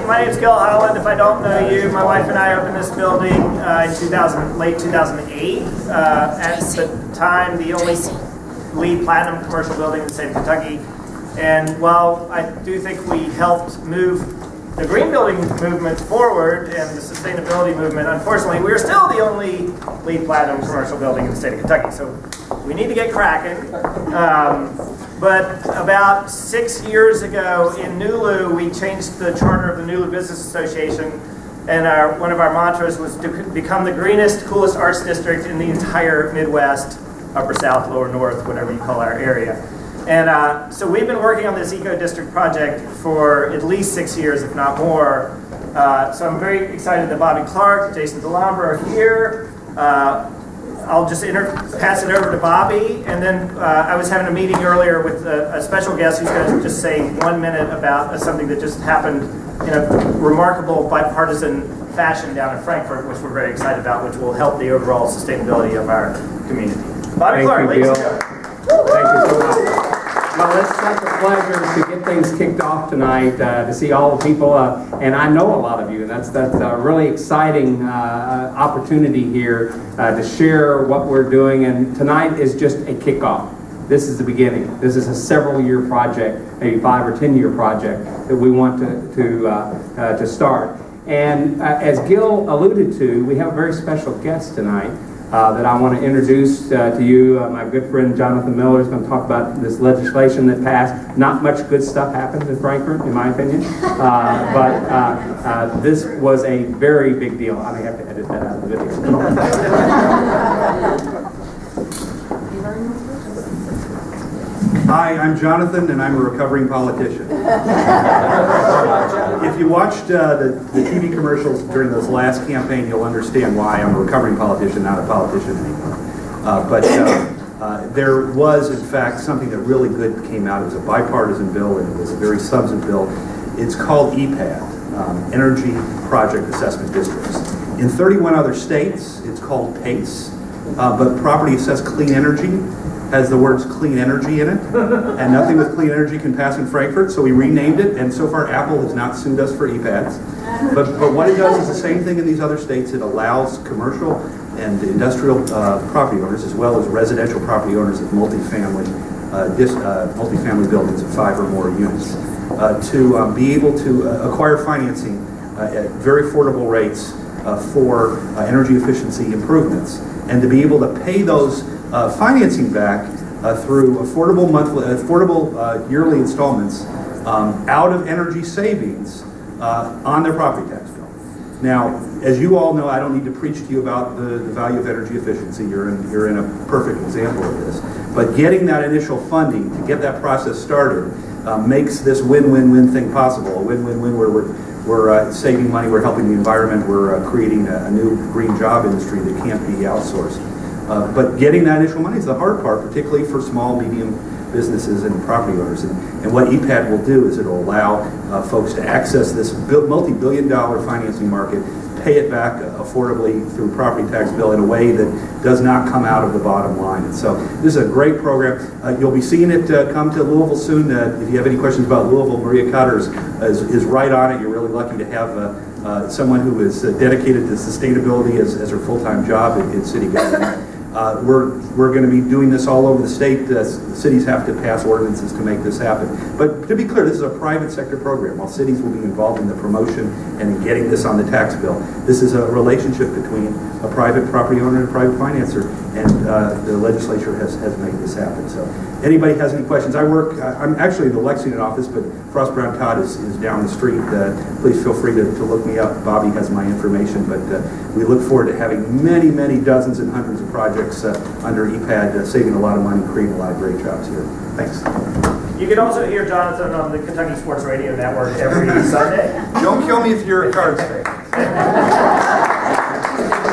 my name's Gil Holland. If I don't know you, my wife and I opened this building in late 2008. At the time, the only LEED Platinum commercial building in the state of Kentucky. And while I do think we helped move the green building movement forward and the sustainability movement, unfortunately, we're still the only LEED Platinum commercial building in the state of Kentucky. So we need to get cracking. But about 6 years ago in NuLu, we changed the charter of the NuLu Business Association, and one of our mantras was to become the greenest, coolest arts district in the entire Midwest, Upper South, Lower North, whatever you call our area. And so we've been working on this Eco District project for at least 6 years, if not more. So I'm very excited that Bobby Clark, Jason DeLombra are here. I'll just pass it over to Bobby, and then I was having a meeting earlier with a special guest who's going to just say 1 minute about something that just happened in a remarkable bipartisan fashion down in Frankfurt, which we're very excited about, which will help the overall sustainability of our community. Bobby Clark, ladies and gentlemen. Thank you so much. Well, it's such a pleasure to get things kicked off tonight, to see all the people, and I know a lot of you, and that's a really exciting opportunity here to share what we're doing, and tonight is just a kickoff. This is the beginning. This is a several-year project, maybe 5 or 10-year project that we want to start. And as Gil alluded to, we have a very special guest tonight. That I want to introduce to you. My good friend Jonathan Miller is going to talk about this legislation that passed. Not much good stuff happens in Frankfurt, in my opinion, but this was a very big deal. I may have to edit that out of the video. Hi, I'm Jonathan, and I'm a recovering politician. If you watched the TV commercials during this last campaign, you'll understand why I'm a recovering politician, not a politician anymore. But there was, in fact, something that really good came out. It was a bipartisan bill, and it was a very substantive bill. It's called EPAD, Energy Project Assessment Districts. In 31 other states, it's called PACE, but property assessed clean energy has the words clean energy in it, and nothing with clean energy can pass in Frankfurt, so we renamed it, and so far Apple has not sued us for EPADs. But what it does is the same thing in these other states. It allows commercial and industrial property owners, as well as residential property owners of multifamily buildings of 5 or more units, to be able to acquire financing at very affordable rates for energy efficiency improvements, and to be able to pay those financing back through affordable yearly installments out of energy savings on their property tax bill. Now, as you all know, I don't need to preach to you about the value of energy efficiency. You're in a perfect example of this. But getting that initial funding to get that process started makes this win-win-win thing possible. A win-win-win where we're saving money, we're helping the environment, we're creating a new green job industry that can't be outsourced. But getting that initial money is the hard part, particularly for small, medium businesses and property owners. And what EPAD will do is it will allow folks to access this multi-billion-dollar financing market, pay it back affordably through property tax bill in a way that does not come out of the bottom line. And so this is a great program. You'll be seeing it come to Louisville soon. If you have any questions about Louisville, Maria Cutter is right on it. You're really lucky to have someone who is dedicated to sustainability as her full-time job in city government. We're going to be doing this all over the state. Cities have to pass ordinances to make this happen. But to be clear, this is a private sector program. While cities will be involved in the promotion and getting this on the tax bill, this is a relationship between a private property owner and a private financer, and the legislature has made this happen. So anybody has any questions? I'm actually in the Lexington office, but Frost Brown Todd is down the street. Please feel free to look me up. Bobby has my information, but we look forward to having many, many dozens and hundreds of projects under EPAD, saving a lot of money, creating a lot of great jobs here. Thanks. You can also hear Jonathan on the Kentucky Sports Radio Network every Sunday. Don't kill me if you're a Cards fan.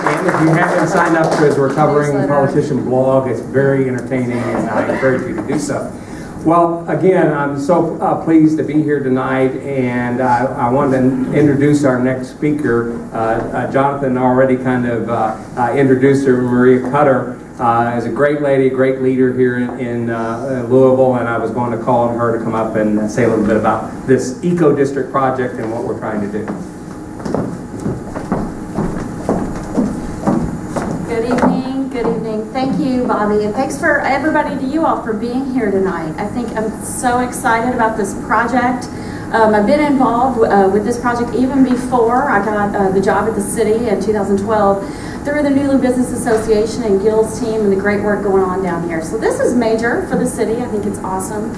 And if you haven't signed up to his Recovering Politician blog, it's very entertaining, and I encourage you to do so. Well, again, I'm so pleased to be here tonight, and I wanted to introduce our next speaker. Jonathan already kind of introduced her, Maria Cutter. is a great lady, a great leader here in Louisville, and I was going to call on her to come up and say a little bit about this Eco District project and what we're trying to do. Good evening, good evening. Thank you, Bobby, and thanks for everybody to you all for being here tonight. I think I'm so excited about this project. I've been involved with this project even before I got the job at the city in 2012 through the NuLu Business Association and Gil's team and the great work going on down here. So this is major for the city. I think it's awesome.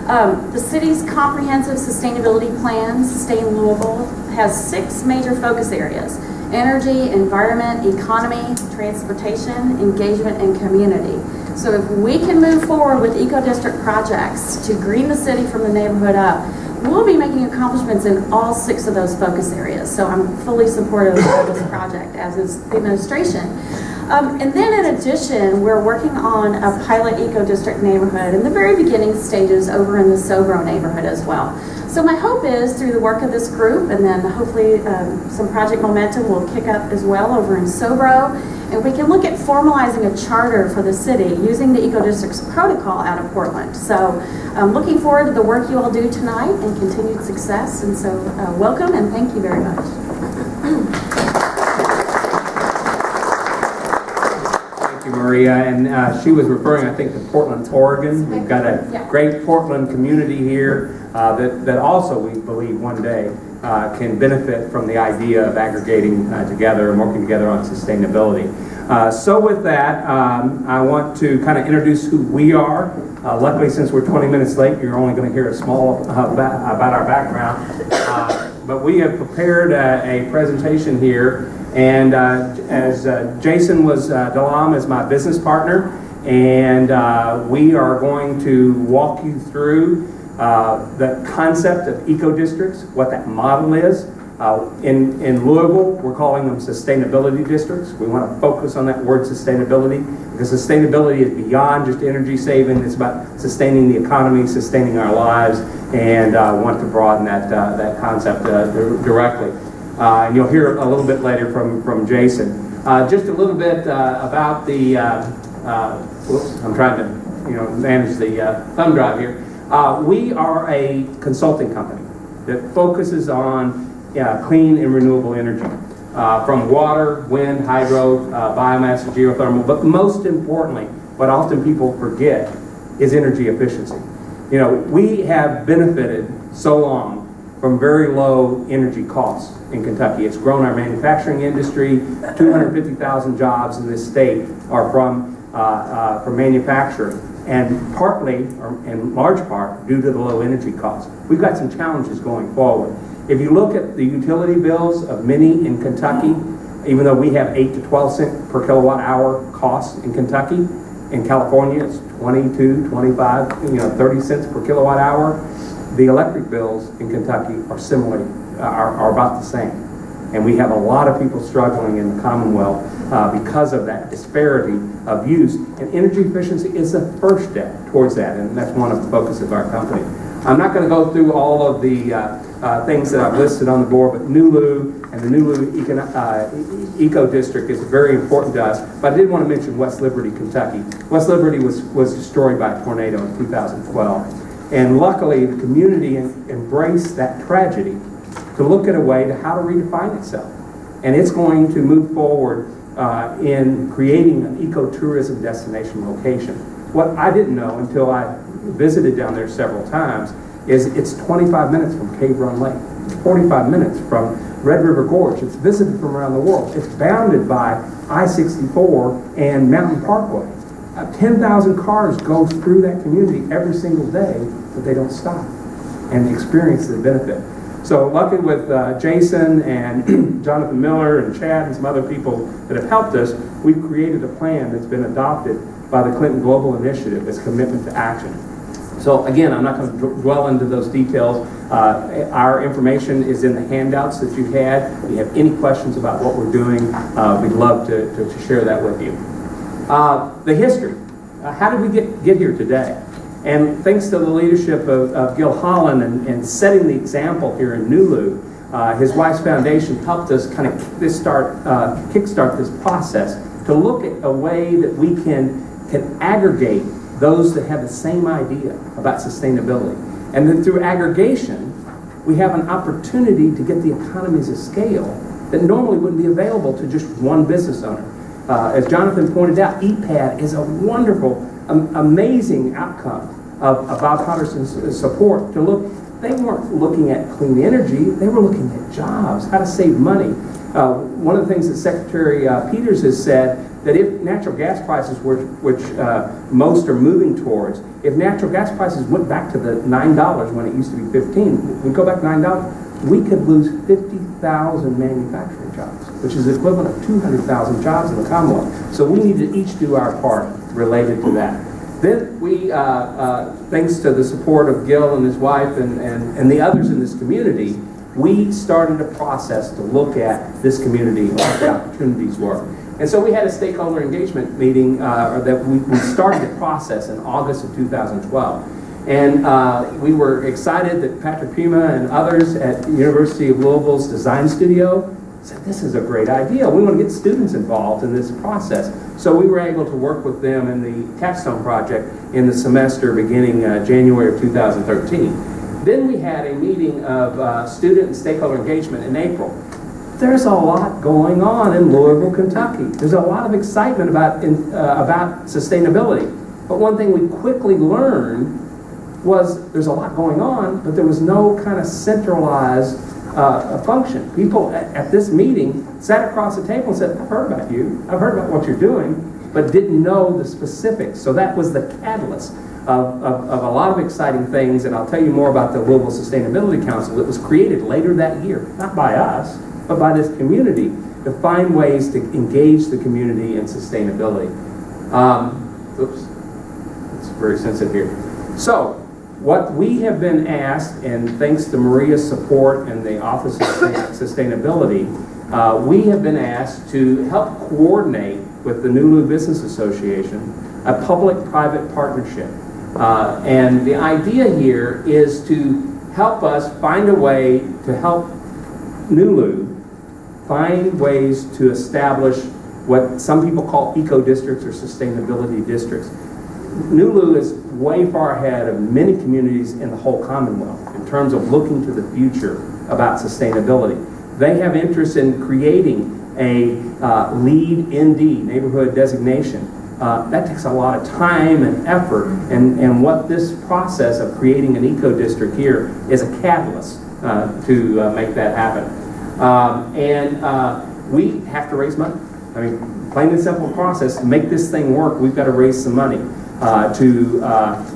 The city's comprehensive sustainability plan, Sustain Louisville, has 6 major focus areas: energy, environment, economy, transportation, engagement, and community. So if we can move forward with eco-district projects to green the city from the neighborhood up, we'll be making accomplishments in all 6 of those focus areas. So I'm fully supportive of this project, as is the administration. And then in addition, we're working on a pilot eco-district neighborhood in the very beginning stages over in the Sobro neighborhood as well. So my hope is through the work of this group, and then hopefully some project momentum will kick up as well over in Sobro, and we can look at formalizing a charter for the city using the Eco District's protocol out of Portland. So I'm looking forward to the work you all do tonight and continued success. And so welcome and thank you very much. Thank you, Maria. And she was referring, I think, to Portland, Oregon. We've got a great Portland community here that also, we believe, one day can benefit from the idea of aggregating together and working together on sustainability. So with that, I want to kind of introduce who we are. Luckily, since we're 20 minutes late, you're only going to hear a small about our background. But we have prepared a presentation here, and as Jason was Dalam is my business partner, and we are going to walk you through the concept of eco-districts, what that model is. In Louisville, we're calling them sustainability districts. We want to focus on that word sustainability, because sustainability is beyond just energy saving. It's about sustaining the economy, sustaining our lives, and want to broaden that concept directly. And you'll hear a little bit later from Jason. Just a little bit about the, whoops, I'm trying to manage the thumb drive here. We are a consulting company that focuses on clean and renewable energy, from water, wind, hydro, biomass, and geothermal. But most importantly, what often people forget is energy efficiency. We have benefited so long from very low energy costs in Kentucky. It's grown our manufacturing industry. 250,000 jobs in this state are from manufacturing, and partly, or in large part, due to the low energy costs. We've got some challenges going forward. If you look at the utility bills of many in Kentucky, even though we have 8 to 12 cent per kilowatt hour costs in Kentucky, in California it's 22, 25, 30 cents per kilowatt hour. The electric bills in Kentucky are similar, are about the same. And we have a lot of people struggling in the Commonwealth because of that disparity of use. And energy efficiency is the first step towards that, and that's one of the focuses of our company. I'm not going to go through all of the things that I've listed on the board, but NuLu and the NuLu Eco District is very important to us. But I did want to mention West Liberty, Kentucky. West Liberty was destroyed by a tornado in 2012. And luckily, the community embraced that tragedy to look at a way to how to redefine itself. And it's going to move forward in creating an ecotourism destination location. What I didn't know until I visited down there several times is it's 25 minutes from Cave Run Lake. It's 45 minutes from Red River Gorge. It's visited from around the world. It's bounded by I-64 and Mountain Parkway. 10,000 cars go through that community every single day, but they don't stop and experience the benefit. So lucky with Jason and Jonathan Miller and Chad and some other people that have helped us, we've created a plan that's been adopted by the Clinton Global Initiative as commitment to action. So again, I'm not going to dwell into those details. Our information is in the handouts that you had. If you have any questions about what we're doing, we'd love to share that with you. The history. How did we get here today? And thanks to the leadership of Gil Holland and setting the example here in NuLu, his wife's foundation helped us kind of kickstart this process to look at a way that we can aggregate those that have the same idea about sustainability. And then through aggregation, we have an opportunity to get the economies of scale that normally wouldn't be available to just one business owner. As Jonathan pointed out, EPAD is a wonderful, amazing outcome of bipartisan support to look. They weren't looking at clean energy, they were looking at jobs, how to save money. One of the things that Secretary Peters has said, that if natural gas prices, which most are moving towards, if natural gas prices went back to the $9 when it used to be 15, we go back to $9, we could lose 50,000 manufacturing jobs, which is the equivalent of 200,000 jobs in the Commonwealth. So we need to each do our part related to that. Then we, thanks to the support of Gil and his wife and the others in this community, we started a process to look at this community and what the opportunities were. And so we had a stakeholder engagement meeting that we started the process in August of 2012. And we were excited that Patrick Puma and others at the University of Louisville's Design Studio said, this is a great idea. We want to get students involved in this process. So we were able to work with them in the capstone project in the semester beginning January of 2013. Then we had a meeting of student and stakeholder engagement in April. There's a lot going on in Louisville, Kentucky. There's a lot of excitement about sustainability. But one thing we quickly learned was there's a lot going on, but there was no kind of centralized function. People at this meeting sat across the table and said, I've heard about you, I've heard about what you're doing, but didn't know the specifics. So that was the catalyst of a lot of exciting things, and I'll tell you more about the Louisville Sustainability Council that was created later that year, not by us, but by this community, to find ways to engage the community in sustainability. Oops, it's very sensitive here. So, what we have been asked, and thanks to Maria's support and the Office of Sustainability, we have been asked to help coordinate with the NuLu Business Association a public-private partnership. And the idea here is to help us find a way to help NuLu find ways to establish what some people call eco-districts or sustainability districts. NuLu is way far ahead of many communities in the whole Commonwealth in terms of looking to the future about sustainability. They have interest in creating a LEED ND, neighborhood designation. That takes a lot of time and effort, and what this process of creating an eco-district here is a catalyst to make that happen. We have to raise money. I mean, plain and simple process. To make this thing work, we've got to raise some money to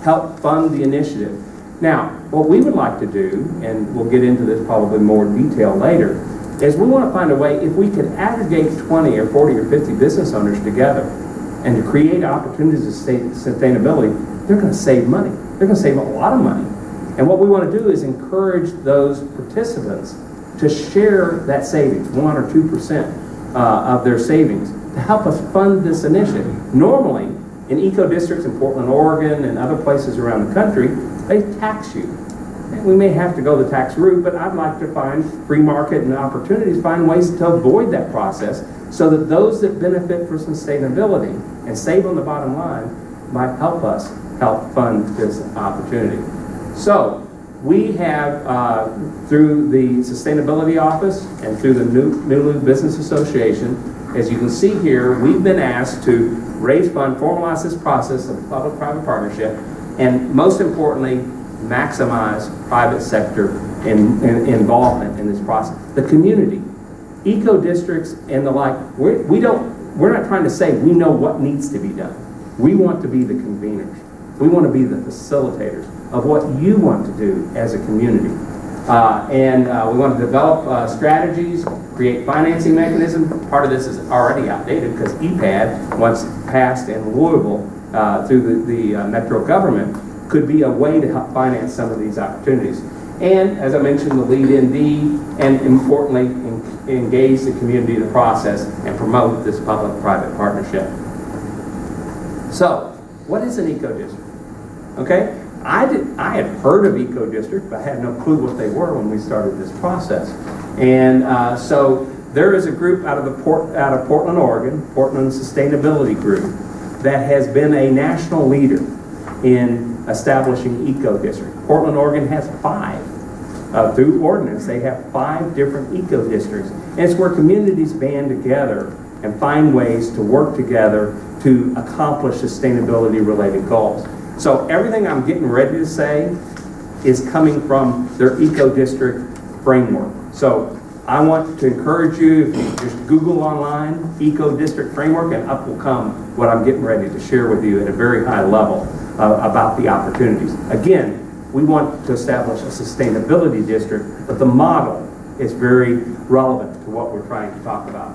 help fund the initiative. Now, what we would like to do, and we'll get into this probably more detail later, is we want to find a way, if we could aggregate 20 or 40 or 50 business owners together and to create opportunities of sustainability, they're going to save money. They're going to save a lot of money. And what we want to do is encourage those participants to share that savings, 1 or 2% of their savings, to help us fund this initiative. Normally, in eco-districts in Portland, Oregon, and other places around the country, they tax you. And we may have to go the tax route, but I'd like to find free market and opportunities, find ways to avoid that process so that those that benefit from sustainability and save on the bottom line might help us help fund this opportunity. So, we have, through the Sustainability Office and through the NuLu Business Association, as you can see here, we've been asked to raise funds, formalize this process of public-private partnership, and most importantly, maximize private sector involvement in this process. The community, eco-districts and the like, we're not trying to say we know what needs to be done. We want to be the conveners. We want to be the facilitators of what you want to do as a community. We want to develop strategies, create financing mechanisms. Part of this is already outdated because EPAD, once passed in Louisville through the Metro government, could be a way to help finance some of these opportunities. And as I mentioned, the LEED ND, and importantly, engage the community in the process and promote this public-private partnership. So, what is an eco-district? Okay, I had heard of eco-district, but I had no clue what they were when we started this process. And so there is a group out of Portland, Oregon, Portland Sustainability Group, that has been a national leader in establishing eco-districts. Portland, Oregon has 5. Through ordinance, they have 5 different eco-districts. And it's where communities band together and find ways to work together to accomplish sustainability-related goals. So everything I'm getting ready to say is coming from their eco-district framework. So I want to encourage you, if you just Google online, eco-district framework, and up will come what I'm getting ready to share with you at a very high level about the opportunities. Again, we want to establish a sustainability district, but the model is very relevant to what we're trying to talk about.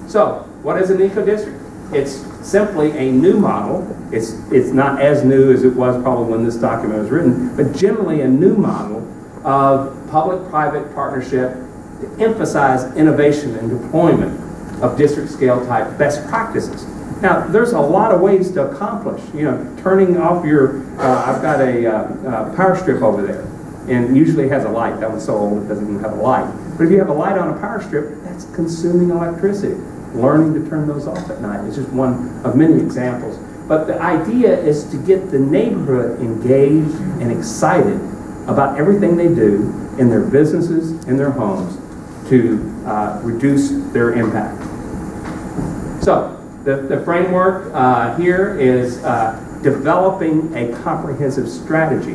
So, what is an eco-district? It's simply a new model. It's not as new as it was probably when this document was written, but generally a new model of public-private partnership to emphasize innovation and deployment of district-scale type best practices. Now, there's a lot of ways to accomplish, turning off your, I've got a power strip over there, and usually it has a light. That one's so old it doesn't even have a light. But if you have a light on a power strip, that's consuming electricity. Learning to turn those off at night is just one of many examples. But the idea is to get the neighborhood engaged and excited about everything they do in their businesses, in their homes, to reduce their impact. So, the framework here is developing a comprehensive strategy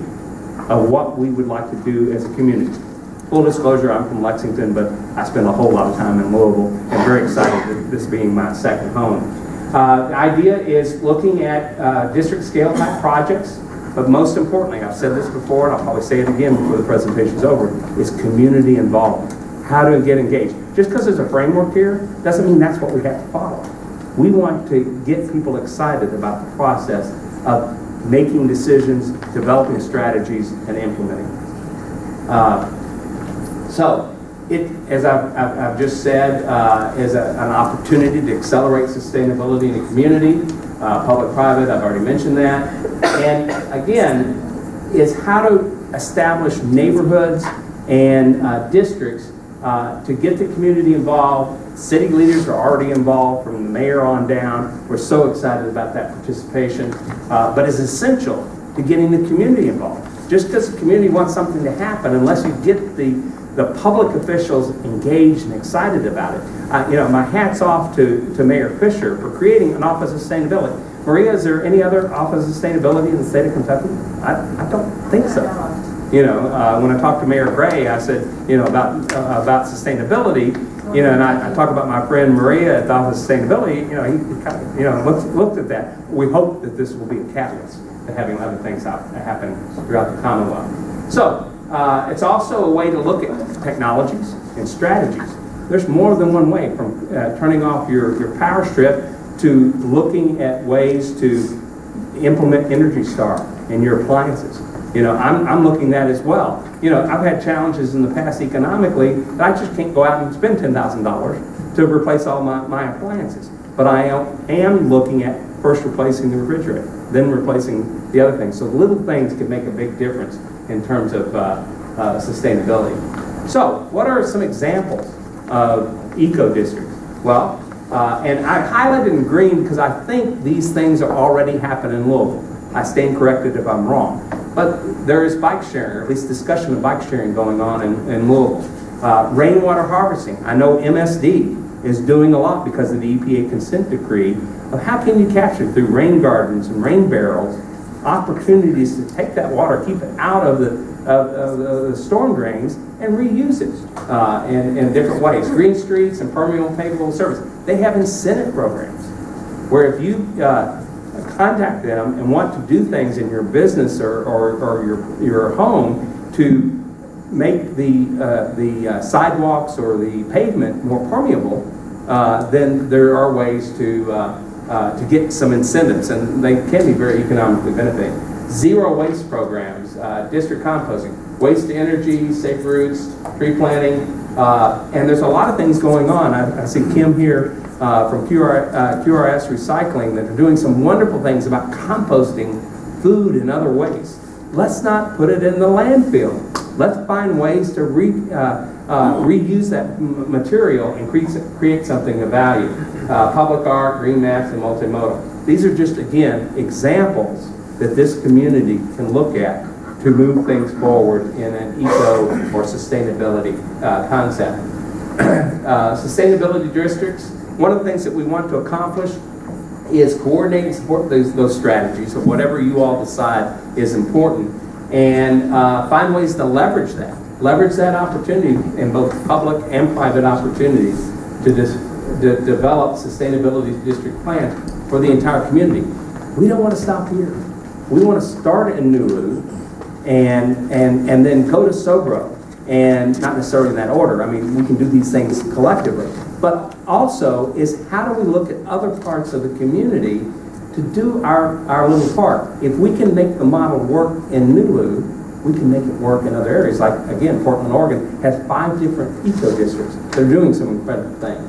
of what we would like to do as a community. Full disclosure, I'm from Lexington, but I spend a whole lot of time in Louisville, and very excited that this being my second home. The idea is looking at district scale type projects, but most importantly, I've said this before, and I'll probably say it again before the presentation's over, is community involvement. How to get engaged. Just because there's a framework here, doesn't mean that's what we have to follow. We want to get people excited about the process of making decisions, developing strategies, and implementing. So, as I've just said, is an opportunity to accelerate sustainability in the community, public-private, I've already mentioned that. And again, is how to establish neighborhoods and districts to get the community involved. City leaders are already involved from the mayor on down. We're so excited about that participation, but it's essential to getting the community involved. Just because the community wants something to happen, unless you get the public officials engaged and excited about it. My hat's off to Mayor Fisher for creating an Office of Sustainability. Maria, is there any other Office of Sustainability in the state of Kentucky? I don't think so. When I talked to Mayor Gray, I said, about sustainability, and I talk about my friend Maria at the Office of Sustainability, he kind of, looked at that. We hope that this will be a catalyst to having other things happen throughout the Commonwealth. So, it's also a way to look at technologies and strategies. There's more than one way, from turning off your power strip to looking at ways to implement Energy Star in your appliances. I'm looking at that as well. I've had challenges in the past economically that I just can't go out and spend $10,000 to replace all my appliances. But I am looking at first replacing the refrigerator, then replacing the other things. So little things can make a big difference in terms of sustainability. So, what are some examples of eco-districts? Well, and I highlighted in green because I think these things are already happening in Louisville. I stand corrected if I'm wrong. But there is bike sharing, or at least discussion of bike sharing going on in Louisville. Rainwater harvesting. I know MSD is doing a lot because of the EPA consent decree of how can you capture through rain gardens and rain barrels opportunities to take that water, keep it out of the storm drains, and reuse it in different ways. Green streets and permeable pavable surface. They have incentive programs where if you contact them and want to do things in your business or your home to make the sidewalks or the pavement more permeable, then there are ways to get some incentives, and they can be very economically benefiting. Zero waste programs, district composting, waste to energy, safe routes, tree planting, and there's a lot of things going on. I see Kim here from QRS Recycling that are doing some wonderful things about composting food and other waste. Let's not put it in the landfill. Let's find ways to reuse that material and create something of value. Public art, green maps, and multimodal. These are just, again, examples that this community can look at to move things forward in an eco or sustainability concept. Sustainability districts, one of the things that we want to accomplish is coordinate and support those strategies of whatever you all decide is important, and find ways to leverage that opportunity in both public and private opportunities to develop sustainability district plans for the entire community. We don't want to stop here. We want to start in NuLu and then go to SoBro, and not necessarily in that order. I mean, we can do these things collectively, but also is how do we look at other parts of the community to do our little part. If we can make the model work in NuLu, we can make it work in other areas. Like, again, Portland, Oregon has 5 different eco districts. They're doing some incredible things.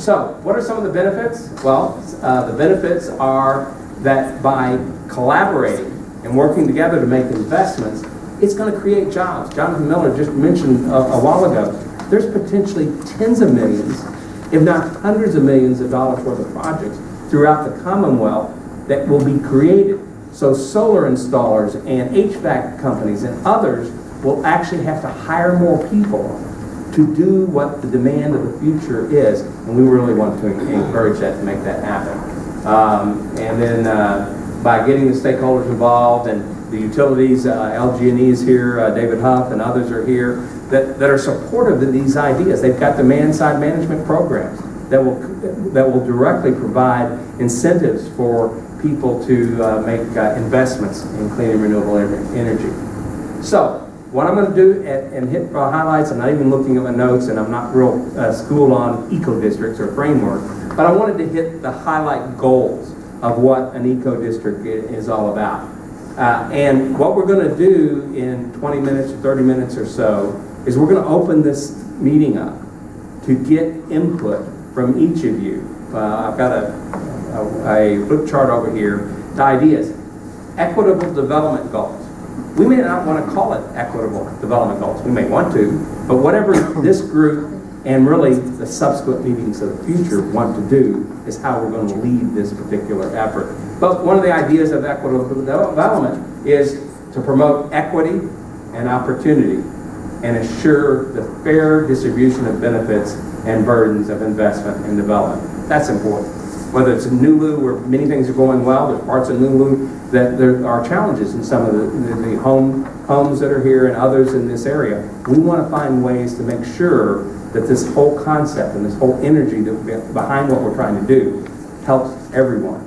So, what are some of the benefits? Well, the benefits are that by collaborating and working together to make investments, it's going to create jobs. Jonathan Miller just mentioned a while ago, there's potentially tens of millions, if not hundreds of millions of dollars worth of projects throughout the Commonwealth that will be created. So solar installers and HVAC companies and others will actually have to hire more people to do what the demand of the future is, and we really want to encourage that, to make that happen. And then by getting the stakeholders involved, and the utilities, LG&E is here, David Huff and others are here, that are supportive of these ideas. They've got demand-side management programs that will directly provide incentives for people to make investments in clean and renewable energy. So, what I'm going to do and hit highlights, I'm not even looking at my notes, and I'm not real schooled on eco-districts or framework, but I wanted to hit the highlight goals of what an eco-district is all about. And what we're going to do in 20 minutes or 30 minutes or so is we're going to open this meeting up to get input from each of you. I've got a flip chart over here. The ideas. Equitable development goals. We may not want to call it equitable development goals. We may want to, but whatever this group and really the subsequent meetings of the future want to do is how we're going to lead this particular effort. But one of the ideas of equitable development is to promote equity and opportunity and assure the fair distribution of benefits and burdens of investment and development. That's important. Whether it's in NuLu, where many things are going well, there's parts of NuLu that there are challenges in some of the homes that are here and others in this area. We want to find ways to make sure that this whole concept and this whole energy that behind what we're trying to do helps everyone.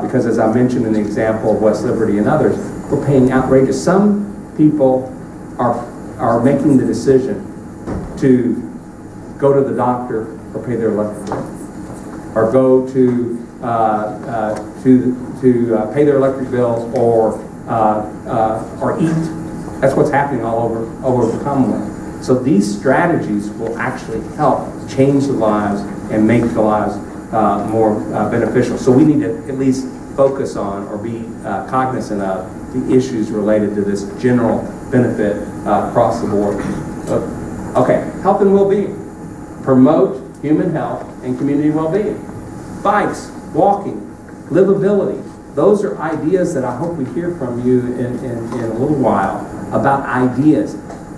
Because as I mentioned in the example of West Liberty and others, we're paying outrageous. Some people are making the decision to go to the doctor or pay their electric bill, or go to pay their electric bills or eat. That's what's happening all over the Commonwealth. So these strategies will actually help change the lives and make the lives more beneficial. So we need to at least focus on or be cognizant of the issues related to this general benefit across the board. Okay, health and well-being. Promote human health and community well-being. Bikes, walking, livability. Those are ideas that I hope we hear from you in a little while about ideas.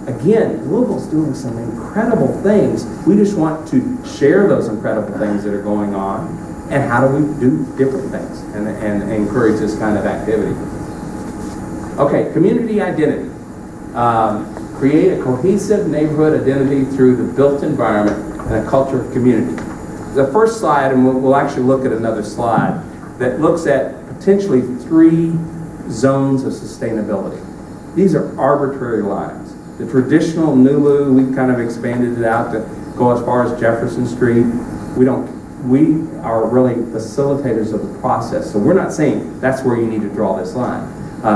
Again, Louisville's doing some incredible things. We just want to share those incredible things that are going on, and how do we do different things and encourage this kind of activity. Okay, community identity. Create a cohesive neighborhood identity through the built environment and a culture of community. The first slide, and we'll actually look at another slide, that looks at potentially 3 zones of sustainability. These are arbitrary lines. The traditional NuLu, we've kind of expanded it out to go as far as Jefferson Street. We are really facilitators of the process. So we're not saying that's where you need to draw this line.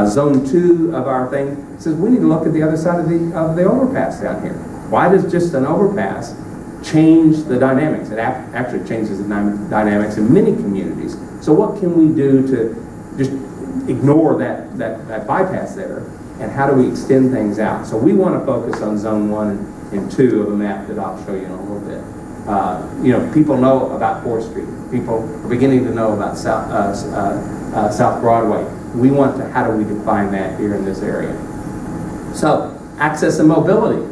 Zone 2 of our thing says we need to look at the other side of the overpass down here. Why does just an overpass change the dynamics? It actually changes the dynamics in many communities. So what can we do to just ignore that bypass there? And how do we extend things out? So we want to focus on Zone 1 in 2 of a map that I'll show you in a little bit. People know about 4th Street. People are beginning to know about South Broadway. We want to, how do we define that here in this area? So, access and mobility.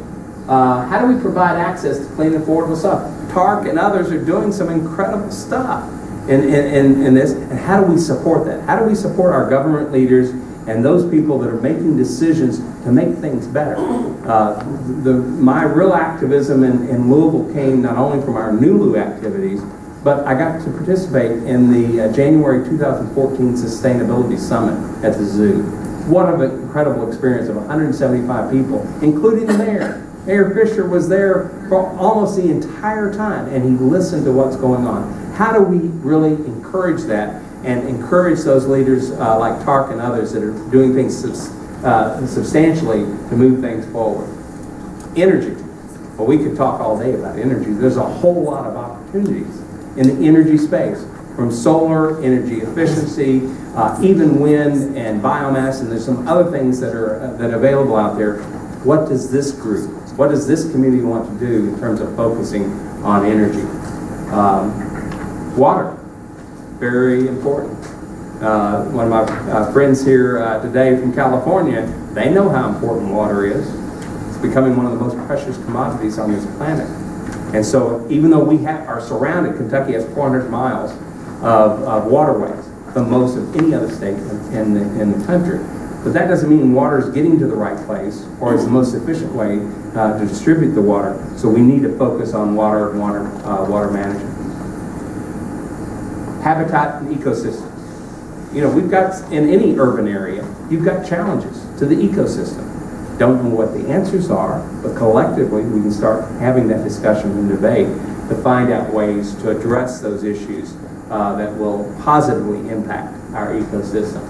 How do we provide access to clean and affordable stuff? TARC and others are doing some incredible stuff in this, and how do we support that? How do we support our government leaders and those people that are making decisions to make things better? My real activism in Louisville came not only from our NuLu activities, but I got to participate in the January 2014 Sustainability Summit at the zoo. What an incredible experience of 175 people, including the mayor. Mayor Fisher was there for almost the entire time, and he listened to what's going on. How do we really encourage that and encourage those leaders like TARC and others that are doing things substantially to move things forward? Energy. Well, we could talk all day about energy. There's a whole lot of opportunities in the energy space, from solar, energy efficiency, even wind and biomass, and there's some other things that are available out there. What does this group, what does this community want to do in terms of focusing on energy? Water, very important. One of my friends here today from California, they know how important water is. It's becoming one of the most precious commodities on this planet. And so even though we are surrounded, Kentucky has 400 miles of waterways, the most of any other state in the country. But that doesn't mean water is getting to the right place or is the most efficient way to distribute the water. So we need to focus on water and water management. Habitat and ecosystems. We've got, in any urban area, you've got challenges to the ecosystem. Don't know what the answers are, but collectively we can start having that discussion and debate to find out ways to address those issues that will positively impact our ecosystem.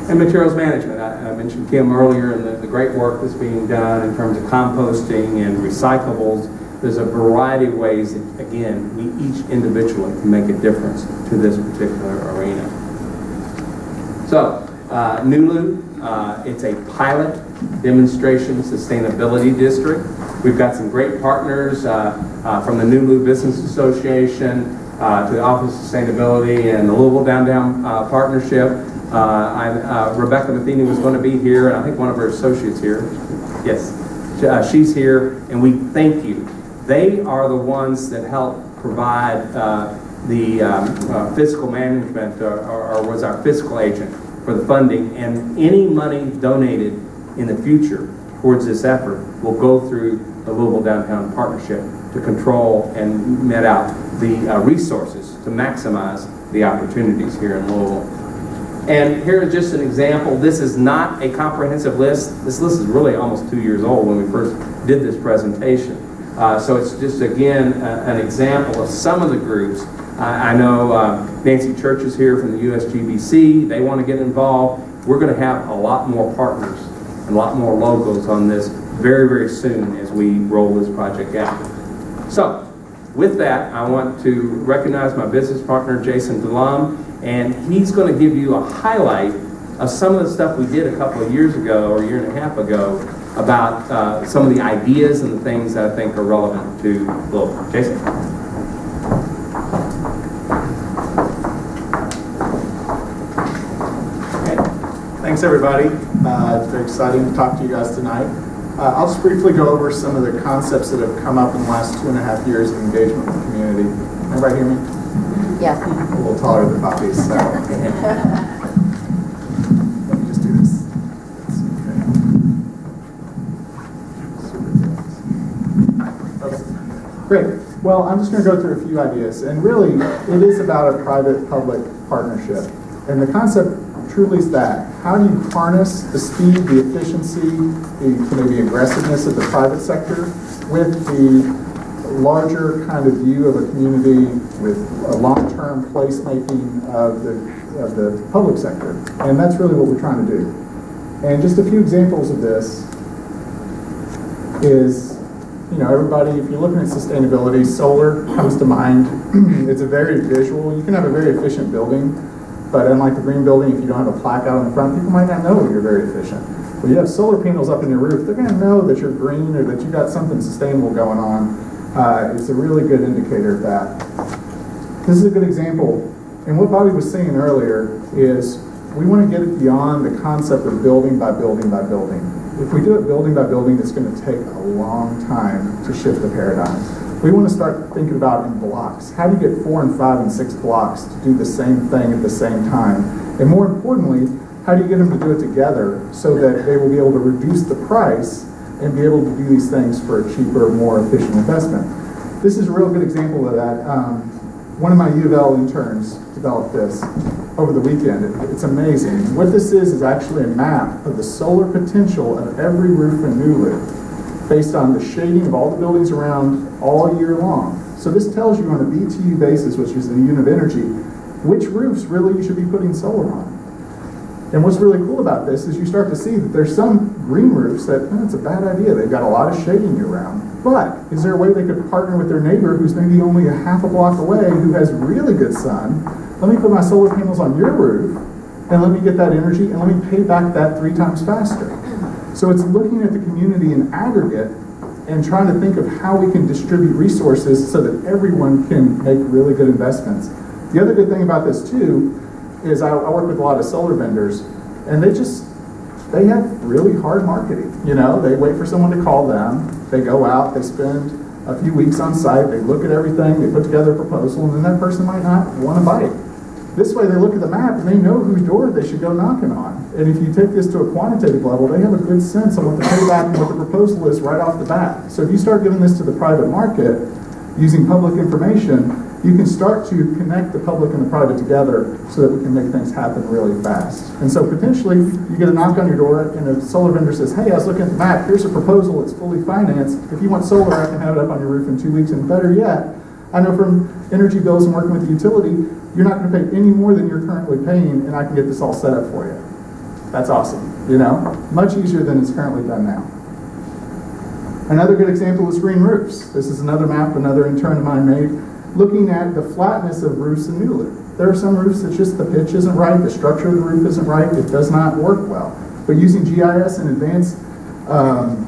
And materials management. I mentioned Kim earlier and the great work that's being done in terms of composting and recyclables. There's a variety of ways that, again, we each individually can make a difference to this particular arena. So, NuLu, it's a pilot demonstration sustainability district. We've got some great partners from the NuLu Business Association to the Office of Sustainability and the Louisville Downtown Partnership. Rebecca Matheny was going to be here, and I think one of her associates here. Yes, she's here, and we thank you. They are the ones that help provide the fiscal management, or was our fiscal agent for the funding, and any money donated in the future towards this effort will go through the Louisville Downtown Partnership to control and met out the resources to maximize the opportunities here in Louisville. And here is just an example. This is not a comprehensive list. This list is really almost 2 years old when we first did this presentation. So it's just, again, an example of some of the groups. I know Nancy Church is here from the USGBC. They want to get involved. We're going to have a lot more partners and a lot more logos on this very, very soon as we roll this project out. So with that, I want to recognize my business partner, Jason DeLum, and he's going to give you a highlight of some of the stuff we did a couple of years ago or a year and a half ago about some of the ideas and the things that I think are relevant to Louisville. Jason? Thanks, everybody. It's very exciting to talk to you guys tonight. I'll just briefly go over some of the concepts that have come up in the last 2.5 years of engagement with the community. Everybody hear me? Yes. A little taller than Bobby, so. Let me just do this. Okay. Great. Well, I'm just going to go through a few ideas. And really, it is about a private-public partnership. And the concept truly is that. How do you harness the speed, the efficiency, the aggressiveness of the private sector with the larger kind of view of a community with a long-term placemaking of the public sector? And that's really what we're trying to do. And just a few examples of this is, everybody, if you're looking at sustainability, solar comes to mind. It's a very visual. You can have a very efficient building, but unlike the green building, if you don't have a plaque out in the front, people might not know you're very efficient. When you have solar panels up in your roof, they're going to know that you're green or that you got something sustainable going on. It's a really good indicator of that. This is a good example. And what Bobby was saying earlier is we want to get it beyond the concept of building by building by building. If we do it building by building, it's going to take a long time to shift the paradigm. We want to start thinking about in blocks. How do you get 4 and 5 and 6 blocks to do the same thing at the same time? And more importantly, how do you get them to do it together so that they will be able to reduce the price and be able to do these things for a cheaper, more efficient investment? This is a real good example of that. One of my U of L interns developed this over the weekend. It's amazing. What this is actually a map of the solar potential of every roof in NuLu based on the shading of all the buildings around all year long. So this tells you on a BTU basis, which is a unit of energy, which roofs really you should be putting solar on. And what's really cool about this is you start to see that there's some green roofs that, it's a bad idea. They've got a lot of shading year round. But is there a way they could partner with their neighbor who's maybe only a half a block away who has really good sun? Let me put my solar panels on your roof and let me get that energy and let me pay back that 3 times faster. So it's looking at the community in aggregate and trying to think of how we can distribute resources so that everyone can make really good investments. The other good thing about this too is I work with a lot of solar vendors, and they have really hard marketing. You know, they wait for someone to call them, they go out, they spend a few weeks on site, they look at everything, they put together a proposal, and then that person might not want to buy it. This way they look at the map and they know whose door they should go knocking on. And if you take this to a quantitative level, they have a good sense of what the payback and what the proposal is right off the bat. So if you start giving this to the private market using public information, you can start to connect the public and the private together so that we can make things happen really fast. And so potentially you get a knock on your door and a solar vendor says, hey, I was looking at the map, here's a proposal, it's fully financed. If you want solar, I can have it up on your roof in 2 weeks. And better yet, I know from energy bills and working with the utility, you're not going to pay any more than you're currently paying, and I can get this all set up for you. That's awesome, you know? Much easier than it's currently done now. Another good example is green roofs. This is another map another intern of mine made, looking at the flatness of roofs in NuLu. There are some roofs that just the pitch isn't right, the structure of the roof isn't right, it does not work well. But using GIS and advanced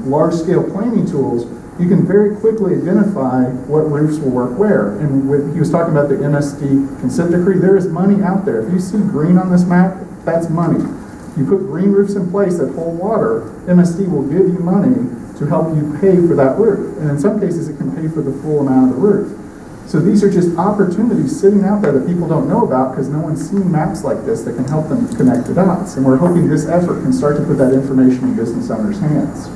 large-scale planning tools, you can very quickly identify what roofs will work where. And he was talking about the MSD consent decree. There is money out there. If you see green on this map, that's money. You put green roofs in place that hold water, MSD will give you money to help you pay for that roof. And in some cases, it can pay for the full amount of the roof. So these are just opportunities sitting out there that people don't know about because no one's seen maps like this that can help them connect the dots. And we're hoping this effort can start to put that information in business owners' hands.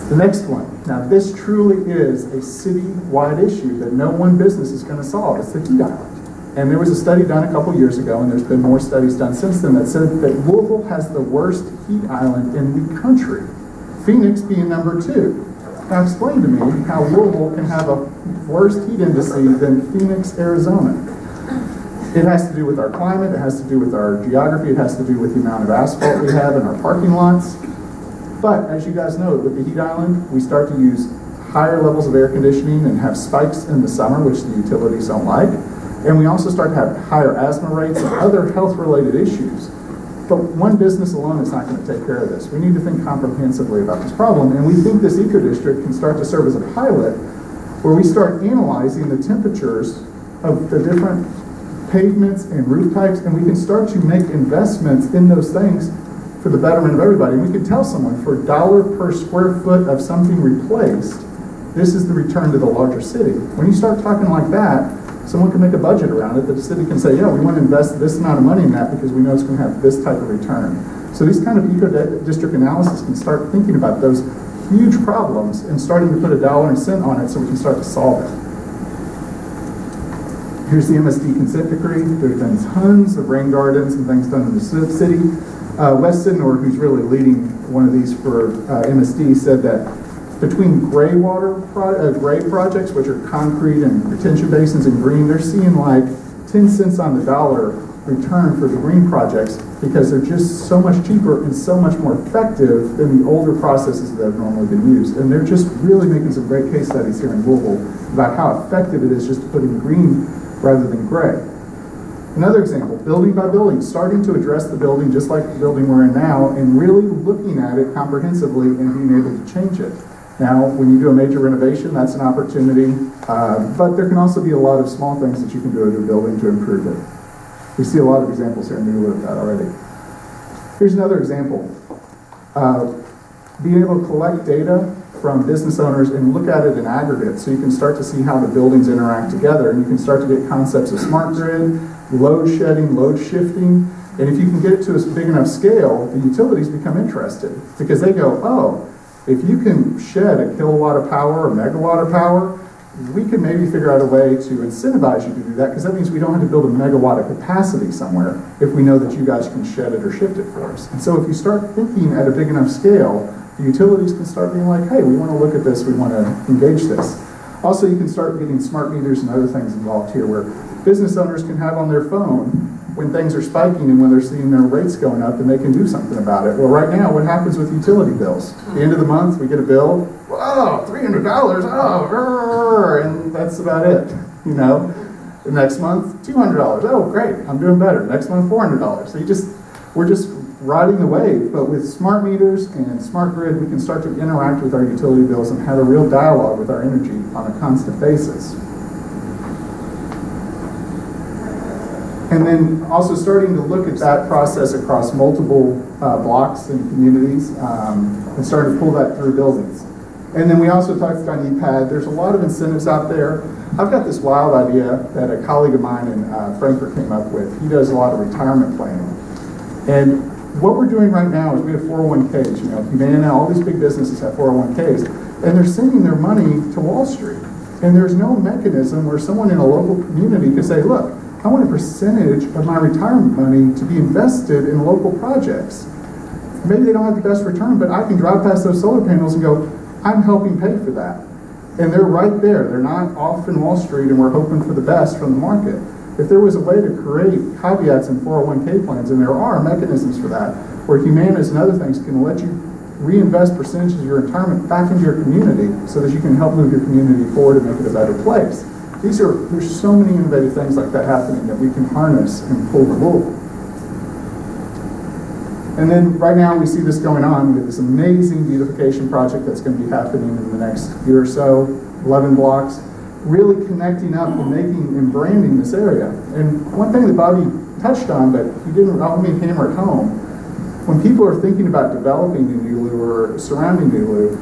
The next one. Now this truly is a city-wide issue that no one business is going to solve. It's the heat island. And there was a study done a couple years ago, and there's been more studies done since then that said that Louisville has the worst heat island in the country, Phoenix being number 2. Now explain to me how Louisville can have a worse heat index than Phoenix, Arizona. It has to do with our climate, it has to do with our geography, it has to do with the amount of asphalt we have in our parking lots. But as you guys know, with the heat island, we start to use higher levels of air conditioning and have spikes in the summer, which the utilities don't like. And we also start to have higher asthma rates and other health-related issues. But one business alone is not going to take care of this. We need to think comprehensively about this problem, and we think this eco-district can start to serve as a pilot where we start analyzing the temperatures of the different pavements and roof types, and we can start to make investments in those things for the betterment of everybody. And we can tell someone for $1 per square foot of something replaced, this is the return to the larger city. When you start talking like that, someone can make a budget around it that the city can say, yeah, we want to invest this amount of money in that because we know it's going to have this type of return. So these kind of eco-district analysis can start thinking about those huge problems and starting to put $1 and cent on it so we can start to solve it. Here's the MSD consent decree. There's been tons of rain gardens and things done in the city. Wes Sidnor, who's really leading one of these for MSD, said that between gray projects, which are concrete and retention basins, and green, they're seeing like 10 cents on the dollar return for the green projects because they're just so much cheaper and so much more effective than the older processes that have normally been used. And they're just really making some great case studies here in Louisville about how effective it is just to put in green rather than gray. Another example, building by building, starting to address the building just like the building we're in now and really looking at it comprehensively and being able to change it. Now, when you do a major renovation, that's an opportunity, but there can also be a lot of small things that you can do to a building to improve it. We see a lot of examples here in NuLu of that already. Here's another example. Being able to collect data from business owners and look at it in aggregate so you can start to see how the buildings interact together, and you can start to get concepts of smart grid, load shedding, load shifting, and if you can get it to a big enough scale, the utilities become interested because they go, oh, if you can shed a kilowatt of power or megawatt of power, we could maybe figure out a way to incentivize you to do that because that means we don't have to build a megawatt of capacity somewhere if we know that you guys can shed it or shift it for us. And so if you start thinking at a big enough scale, the utilities can start being like, hey, we want to look at this, we want to engage this. Also, you can start getting smart meters and other things involved here where business owners can have on their phone when things are spiking and when they're seeing their rates going up and they can do something about it. Well, right now, what happens with utility bills? At the end of the month, we get a bill, whoa, $300, oh, and that's about it, you know. The next month, $200, oh, great, I'm doing better. Next month, $400. So we're just riding the wave, but with smart meters and smart grid, we can start to interact with our utility bills and have a real dialogue with our energy on a constant basis. And then also starting to look at that process across multiple blocks and communities and starting to pull that through buildings. And then we also talked about EPAD. There's a lot of incentives out there. I've got this wild idea that a colleague of mine in Frankfurt came up with. He does a lot of retirement planning. And what we're doing right now is we have 401ks. You know, Humana, all these big businesses have 401ks, and they're sending their money to Wall Street. And there's no mechanism where someone in a local community could say, look, I want a percentage of my retirement money to be invested in local projects. Maybe they don't have the best return, but I can drive past those solar panels and go, I'm helping pay for that. And they're right there. They're not off in Wall Street and we're hoping for the best from the market. If there was a way to create caveats in 401k plans, and there are mechanisms for that, where Humanas and other things can let you reinvest percentages of your retirement back into your community so that you can help move your community forward and make it a better place. There's so many innovative things like that happening that we can harness and pull the wool. And then right now we see this going on. We have this amazing beautification project that's going to be happening in the next year or so, 11 blocks, really connecting up and making and branding this area. And one thing that Bobby touched on, but he didn't help me hammer it home, when people are thinking about developing in NuLu or surrounding NuLu,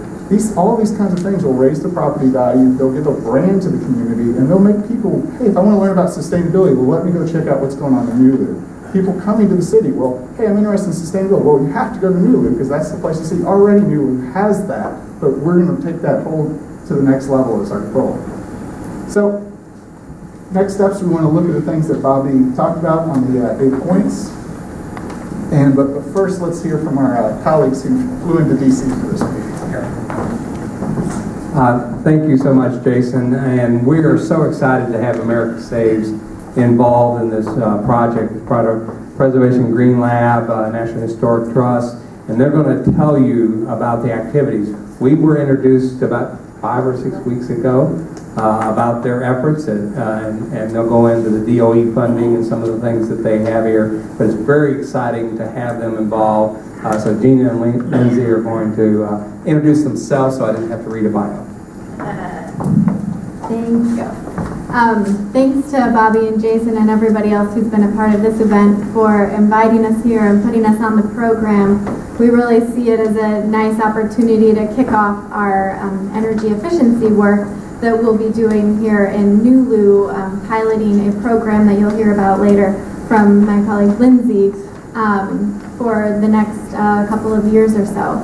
all these kinds of things will raise the property value, they'll give a brand to the community, and they'll make people, hey, if I want to learn about sustainability, well, let me go check out what's going on in NuLu. People coming to the city, well, hey, I'm interested in sustainability. Well, you have to go to NuLu because that's the place to see. Already NuLu has that, but we're going to take that whole to the next level as our goal. So, next steps, we want to look at the things that Bobby talked about on the 8 points. But first, let's hear from our colleagues who flew into DC for this meeting. Thank you so much, Jason. And we are so excited to have America Saves involved in this project. It's part of Preservation Green Lab, National Historic Trust, and they're going to tell you about the activities. We were introduced about 5 or 6 weeks ago about their efforts, and they'll go into the DOE funding and some of the things that they have here. But it's very exciting to have them involved. So Gina and Lindsay are going to introduce themselves, so I didn't have to read a bio. Thank you. Thanks to Bobby and Jason and everybody else who's been a part of this event for inviting us here and putting us on the program. We really see it as a nice opportunity to kick off our energy efficiency work that we'll be doing here in NuLu, piloting a program that you'll hear about later from my colleague Lindsay for the next couple of years or so.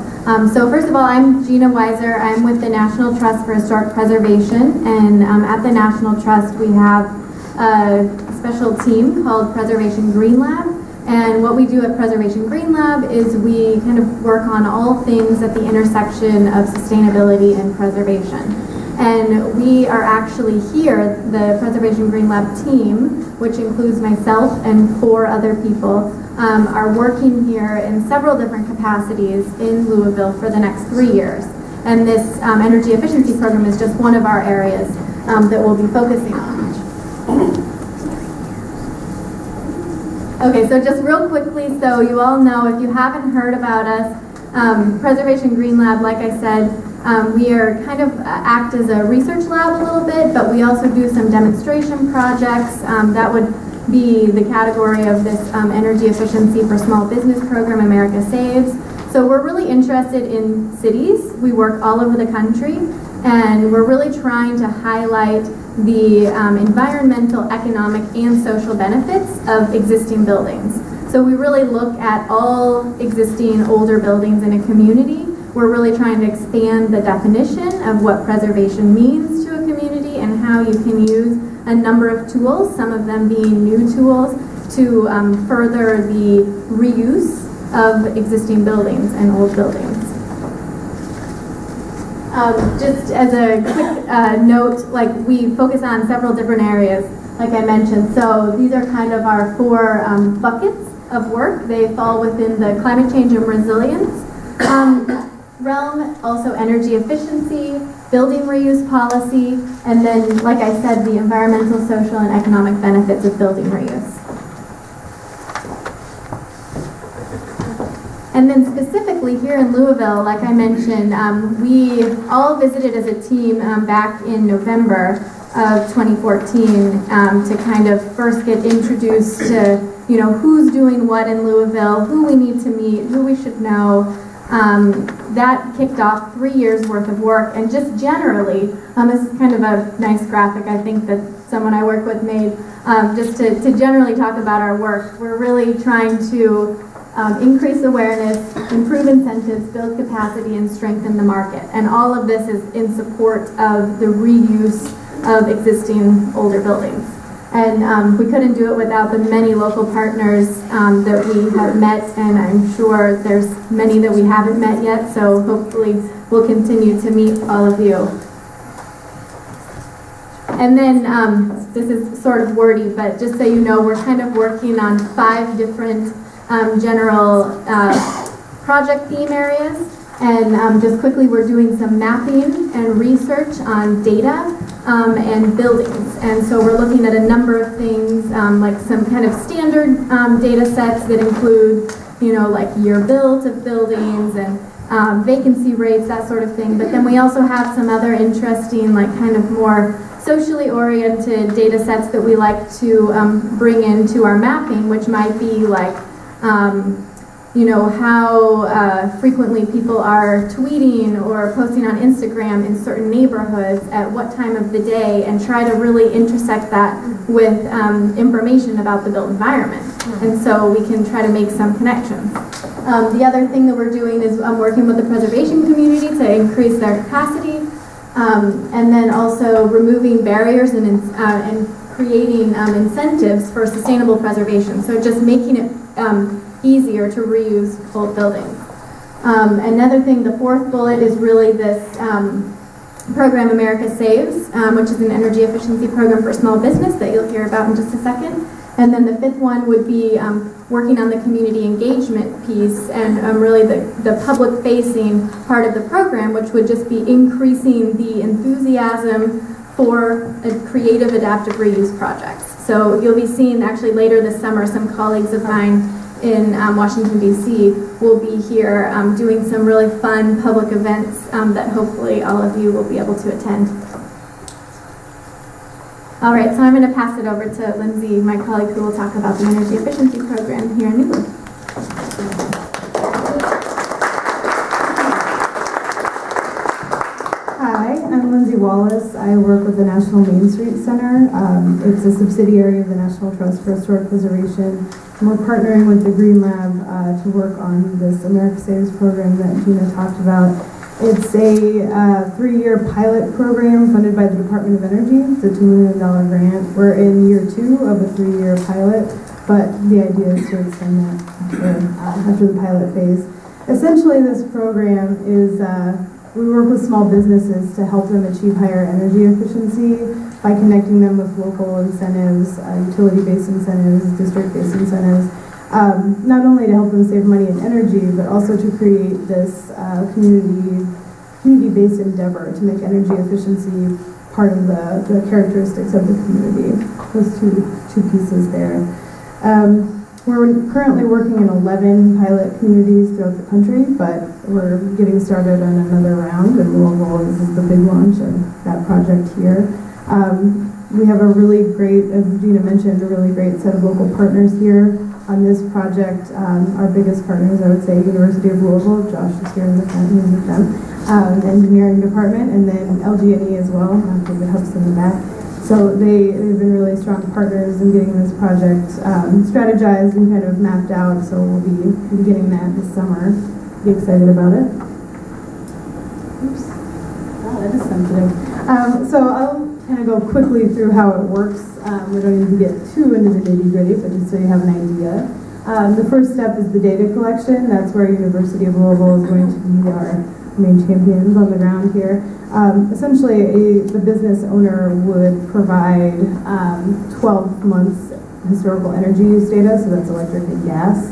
So first of all, I'm Gina Weiser. I'm with the National Trust for Historic Preservation, and at the National Trust we have a special team called Preservation Green Lab. And what we do at Preservation Green Lab is we kind of work on all things at the intersection of sustainability and preservation. And we are actually here, the Preservation Green Lab team, which includes myself and 4 other people, are working here in several different capacities in Louisville for the next 3 years. And this energy efficiency program is just one of our areas that we'll be focusing on. Okay, so just real quickly, so you all know, if you haven't heard about us, Preservation Green Lab, like I said, we are kind of act as a research lab a little bit, but we also do some demonstration projects. That would be the category of this energy efficiency for small business program, America Saves. So we're really interested in cities. We work all over the country, and we're really trying to highlight the environmental, economic, and social benefits of existing buildings. So we really look at all existing older buildings in a community. We're really trying to expand the definition of what preservation means to a community and how you can use a number of tools, some of them being new tools, to further the reuse of existing buildings and old buildings. Just as a quick note, like we focus on several different areas, like I mentioned. So these are kind of our 4 buckets of work. They fall within the climate change and resilience realm, also energy efficiency, building reuse policy, and then, like I said, the environmental, social, and economic benefits of building reuse. And then specifically here in Louisville, like I mentioned, we all visited as a team back in November of 2014 to kind of first get introduced to, you know, who's doing what in Louisville, who we need to meet, who we should know. That kicked off 3 years worth of work, and just generally, this is kind of a nice graphic I think that someone I work with made, just to generally talk about our work. We're really trying to increase awareness, improve incentives, build capacity, and strengthen the market. And all of this is in support of the reuse of existing older buildings. And we couldn't do it without the many local partners that we have met, and I'm sure there's many that we haven't met yet, so hopefully we'll continue to meet all of you. And then, this is sort of wordy, but just so you know, we're kind of working on 5 different general project theme areas. And just quickly, we're doing some mapping and research on data and buildings. And so we're looking at a number of things, like some kind of standard data sets that include, you know, like year built of buildings and vacancy rates, that sort of thing. But then we also have some other interesting, like kind of more socially oriented data sets that we like to bring into our mapping, which might be like, you know, how frequently people are tweeting or posting on Instagram in certain neighborhoods at what time of the day, and try to really intersect that with information about the built environment. And so we can try to make some connections. The other thing that we're doing is working with the preservation community to increase their capacity, and then also removing barriers and creating incentives for sustainable preservation. So just making it easier to reuse old buildings. Another thing, the 4th bullet, is really this program America Saves, which is an energy efficiency program for small business that you'll hear about in just a second. And then the 5th one would be working on the community engagement piece and really the public-facing part of the program, which would just be increasing the enthusiasm for creative adaptive reuse projects. So you'll be seeing actually later this summer some colleagues of mine in Washington, D.C. will be here doing some really fun public events that hopefully all of you will be able to attend. All right, so I'm going to pass it over to Lindsay, my colleague, who will talk about the energy efficiency program here in NuLu. Hi, I'm Lindsay Wallace. I work with the National Main Street Center. It's a subsidiary of the National Trust for Historic Preservation. And we're partnering with the Green Lab to work on this America Saves program that Gina talked about. It's a 3-year pilot program funded by the Department of Energy. It's a $2 million grant. We're in year 2 of a 3-year pilot, but the idea is to extend that after the pilot phase. Essentially, this program is we work with small businesses to help them achieve higher energy efficiency by connecting them with local incentives, utility-based incentives, district-based incentives, not only to help them save money and energy, but also to create this community-based endeavor to make energy efficiency part of the characteristics of the community. Those two pieces there. We're currently working in 11 pilot communities throughout the country, but we're getting started on another round in Louisville. This is the big launch of that project here. We have a really great, as Gina mentioned, a really great set of local partners here on this project. Our biggest partners, I would say, University of Louisville. Josh is here in the front, he's with them. Engineering department, and then LG&E as well. David Huff's in the back. So they've been really strong partners in getting this project strategized and kind of mapped out. So we'll be beginning that this summer. Be excited about it. Oops. Oh, that is sensitive. So I'll kind of go quickly through how it works. We don't need to get too into the nitty-gritty, but just so you have an idea. The first step is the data collection. That's where University of Louisville is going to be our main champions on the ground here. Essentially, the business owner would provide 12 months historical energy use data, so that's electric and gas.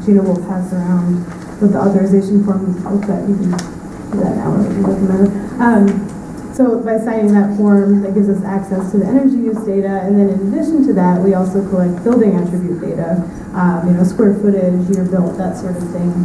Gina will pass around with the authorization form. That you can do that now, or it doesn't matter. So by signing that form, that gives us access to the energy use data, and then in addition to that, we also collect building attribute data, square footage, year built, that sort of thing.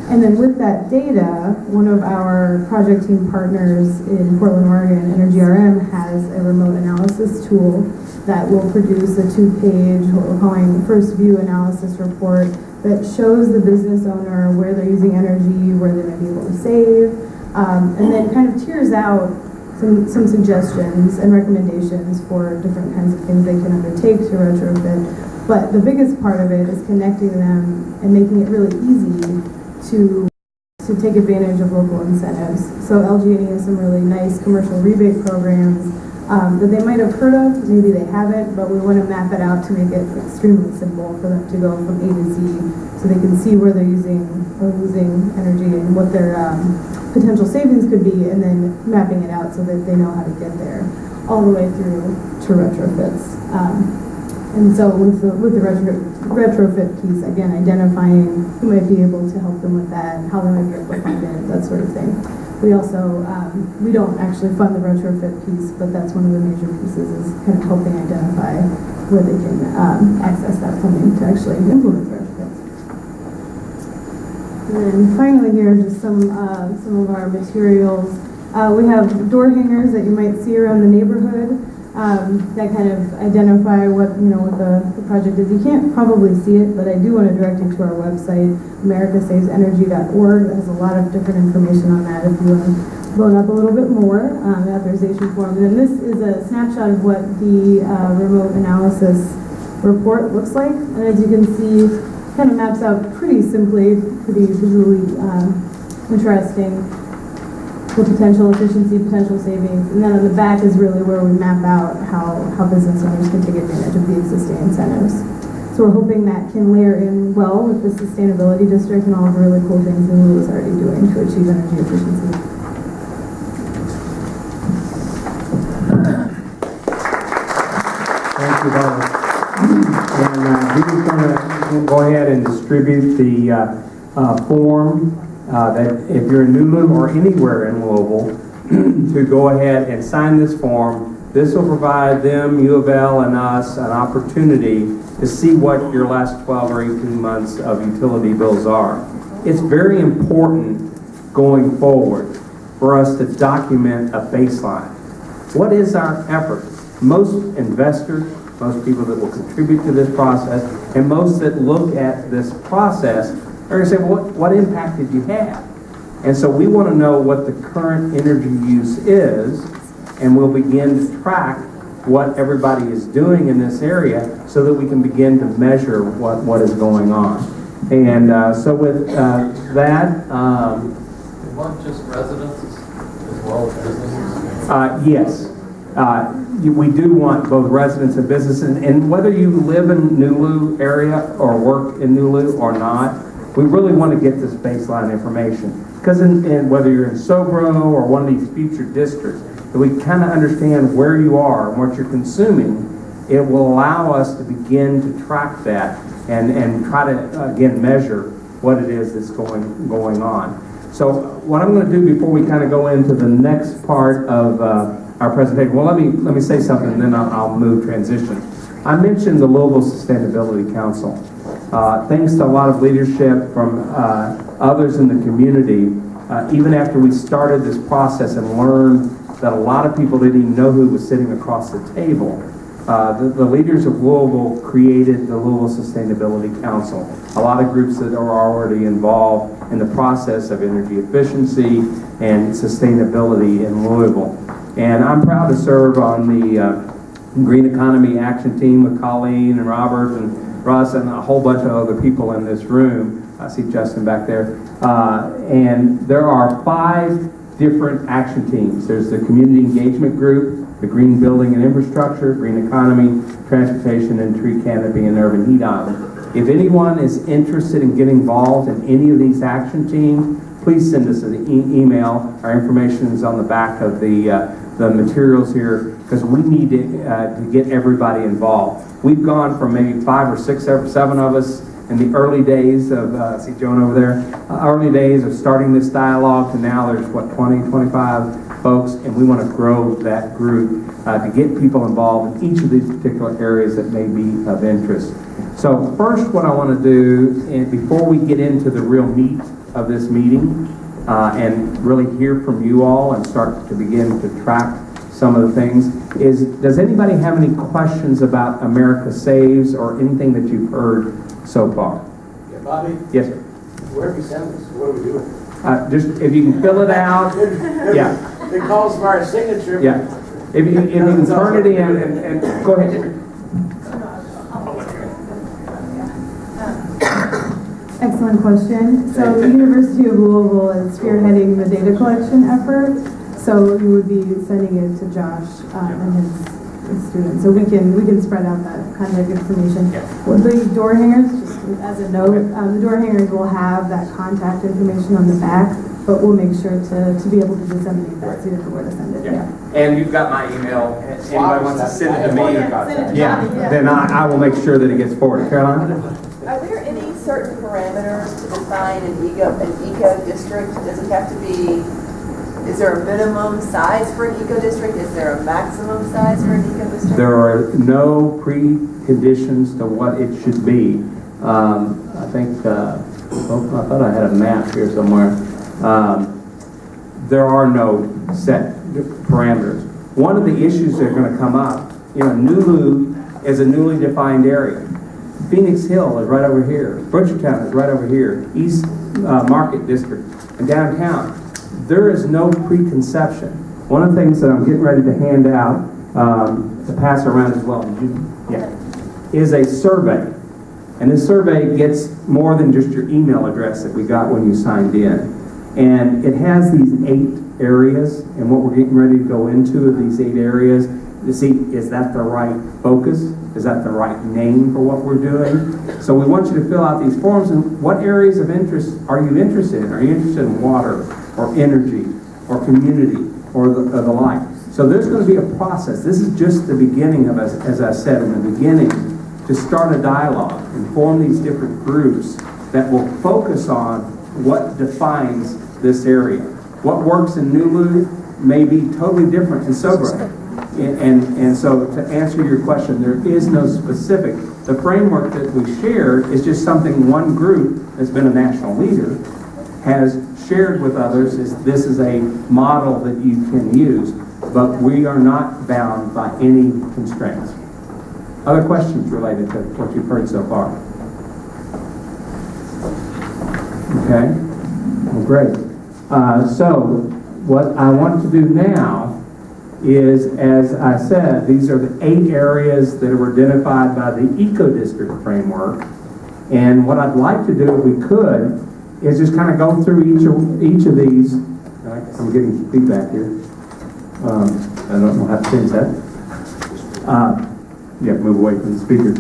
And then with that data, one of our project team partners in Portland, Oregon, EnergyRM, has a remote analysis tool that will produce a 2-page, what we're calling first view analysis report that shows the business owner where they're using energy, where they might be able to save, and then kind of tiers out some suggestions and recommendations for different kinds of things they can undertake to retrofit. But the biggest part of it is connecting them and making it really easy to take advantage of local incentives. So LG&E has some really nice commercial rebate programs that they might have heard of, maybe they haven't, but we want to map it out to make it extremely simple for them to go from A to Z, so they can see where they're using or losing energy and what their potential savings could be, and then mapping it out so that they know how to get there, all the way through to retrofits. And so with the retrofit piece, again, identifying who might be able to help them with that, how they might be able to fund it, that sort of thing. We also, we don't actually fund the retrofit piece, but that's one of the major pieces, is kind of helping identify where they can access that funding to actually implement the retrofits. And then finally here, just some of our materials. We have door hangers that you might see around the neighborhood. That kind of identify what the project is. You can't probably see it, but I do want to direct you to our website, americasavesenergy.org. It has a lot of different information on that if you want to load up a little bit more, the authorization form. And then this is a snapshot of what the remote analysis report looks like. And as you can see, it kind of maps out pretty simply, pretty visually interesting. The potential efficiency, potential savings, and then on the back is really where we map out how business owners can take advantage of the existing incentives. So we're hoping that can layer in well with the sustainability district and all of the really cool things that NuLu is already doing to achieve energy efficiency. Thank you, Barbara. And we're going to go ahead and distribute the form that if you're in NuLu or anywhere in Louisville, to go ahead and sign this form. This will provide them, U of L, and us an opportunity to see what your last 12 or 18 months of utility bills are. It's very important going forward for us to document a baseline. What is our effort? Most investors, most people that will contribute to this process, and most that look at this process are going to say, well, what impact did you have? And so we want to know what the current energy use is, and we'll begin to track what everybody is doing in this area so that we can begin to measure what is going on. And so with that... You want just residents as well as businesses? Yes. We do want both residents and businesses, and whether you live in NuLu area or work in NuLu or not, we really want to get this baseline information. Because whether you're in Sobro or one of these future districts, that we kind of understand where you are and what you're consuming, it will allow us to begin to track that and try to, again, measure what it is that's going on. So what I'm going to do before we kind of go into the next part of our presentation, well, let me say something, and then I'll transition. I mentioned the Louisville Sustainability Council. Thanks to a lot of leadership from others in the community, even after we started this process and learned that a lot of people didn't even know who was sitting across the table, the leaders of Louisville created the Louisville Sustainability Council. A lot of groups that are already involved in the process of energy efficiency and sustainability in Louisville. And I'm proud to serve on the Green Economy Action Team with Colleen and Robert and Russ and a whole bunch of other people in this room. I see Justin back there. And there are 5 different action teams. There's the Community Engagement Group, the Green Building and Infrastructure, Green Economy, Transportation and Tree Canopy, and Urban Heat Island. If anyone is interested in getting involved in any of these action teams, please send us an email. Our information is on the back of the materials here, because we need to get everybody involved. We've gone from maybe 5 or 6 or 7 of us in the early days of, see Joan over there, early days of starting this dialogue to now there's, what, 20, 25 folks, and we want to grow that group to get people involved in each of these particular areas that may be of interest. So first, what I want to do, and before we get into the real meat of this meeting, and really hear from you all and start to begin to track some of the things, is does anybody have any questions about America Saves or anything that you've heard so far? Yeah, Bobby? Yes, sir. Where have you sent us? What are we doing? Just if you can fill it out. Yeah. It calls for our signature. Yeah. If you can turn it in and go ahead. Excellent question. So the University of Louisville is spearheading the data collection effort. So we would be sending it to Josh and his students. So we can spread out that kind of information. Well, the door hangers, just as a note, the door hangers will have that contact information on the back, but we'll make sure to be able to disseminate that so you know where to send it. Yeah. And you've got my email. Anybody wants to send it to me? Yeah. Then I will make sure that it gets forwarded. Caroline? Are there any certain parameters to define an eco district? Does it have to be, is there a minimum size for an eco district? Is there a maximum size for an eco district? There are no preconditions to what it should be. I think, I thought I had a map here somewhere. There are no set parameters. One of the issues that are going to come up, NuLu is a newly defined area. Phoenix Hill is right over here. Butchertown is right over here. East Market District and downtown. There is no preconception. One of the things that I'm getting ready to hand out, to pass around as well, is a survey. And this survey gets more than just your email address that we got when you signed in. And it has these 8 areas, and what we're getting ready to go into of these 8 areas to see, is that the right focus? Is that the right name for what we're doing? So we want you to fill out these forms, and what areas of interest are you interested in? Are you interested in water, or energy, or community, or the like? So there's going to be a process. This is just the beginning of, as I said in the beginning, to start a dialogue and form these different groups that will focus on what defines this area. What works in NuLu may be totally different in Sobra. And so to answer your question, there is no specific. The framework that we shared is just something one group that's been a national leader has shared with others. This is a model that you can use, but we are not bound by any constraints. Other questions related to what you've heard so far? Okay, well, great. So what I want to do now is, as I said, these are the 8 areas that are identified by the eco-district framework. And what I'd like to do, if we could, is just kind of go through each of these. I'm getting feedback here. I don't know how to change that. Yeah, move away from the speaker.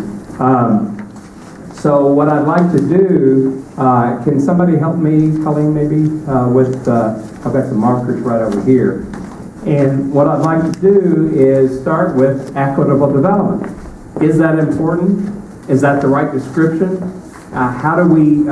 So what I'd like to do, can somebody help me, Colleen, maybe, with, I've got the markers right over here. And what I'd like to do is start with equitable development. Is that important? Is that the right description? How do we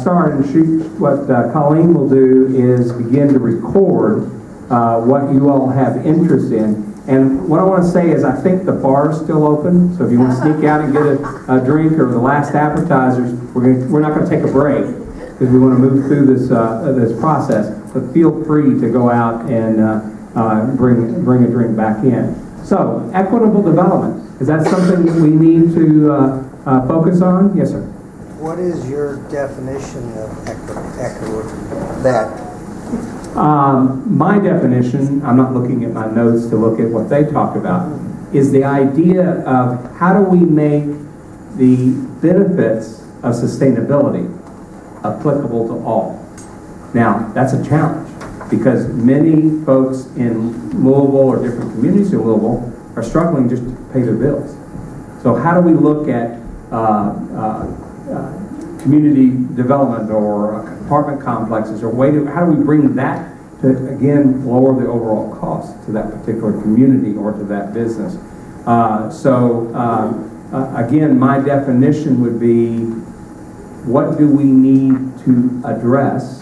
start and shoot? What Colleen will do is begin to record what you all have interest in. And what I want to say is I think the bar is still open, so if you want to sneak out and get a drink or the last appetizers, we're not going to take a break because we want to move through this process. But feel free to go out and bring a drink back in. So, equitable development, is that something that we need to focus on? Yes, sir. What is your definition of equitable? That My definition, I'm not looking at my notes to look at what they talk about, is the idea of how do we make the benefits of sustainability applicable to all. Now, that's a challenge because many folks in Louisville or different communities in Louisville are struggling just to pay their bills. So how do we look at community development or apartment complexes, or how do we bring that to, again, lower the overall cost to that particular community or to that business? Again, my definition would be, what do we need to address?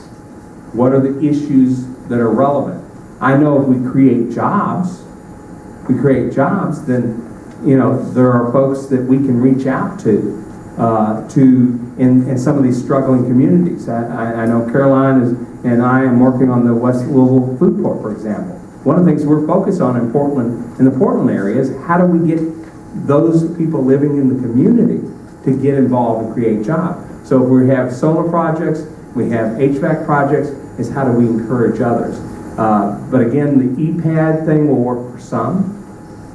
What are the issues that are relevant? I know if we create jobs, then, there are folks that we can reach out to in some of these struggling communities. I know Caroline and I am working on the West Louisville Food Court, for example. One of the things we're focused on in the Portland area, is how do we get those people living in the community to get involved and create jobs. So if we have solar projects, we have HVAC projects, is how do we encourage others? But again, the EPAD thing will work for some,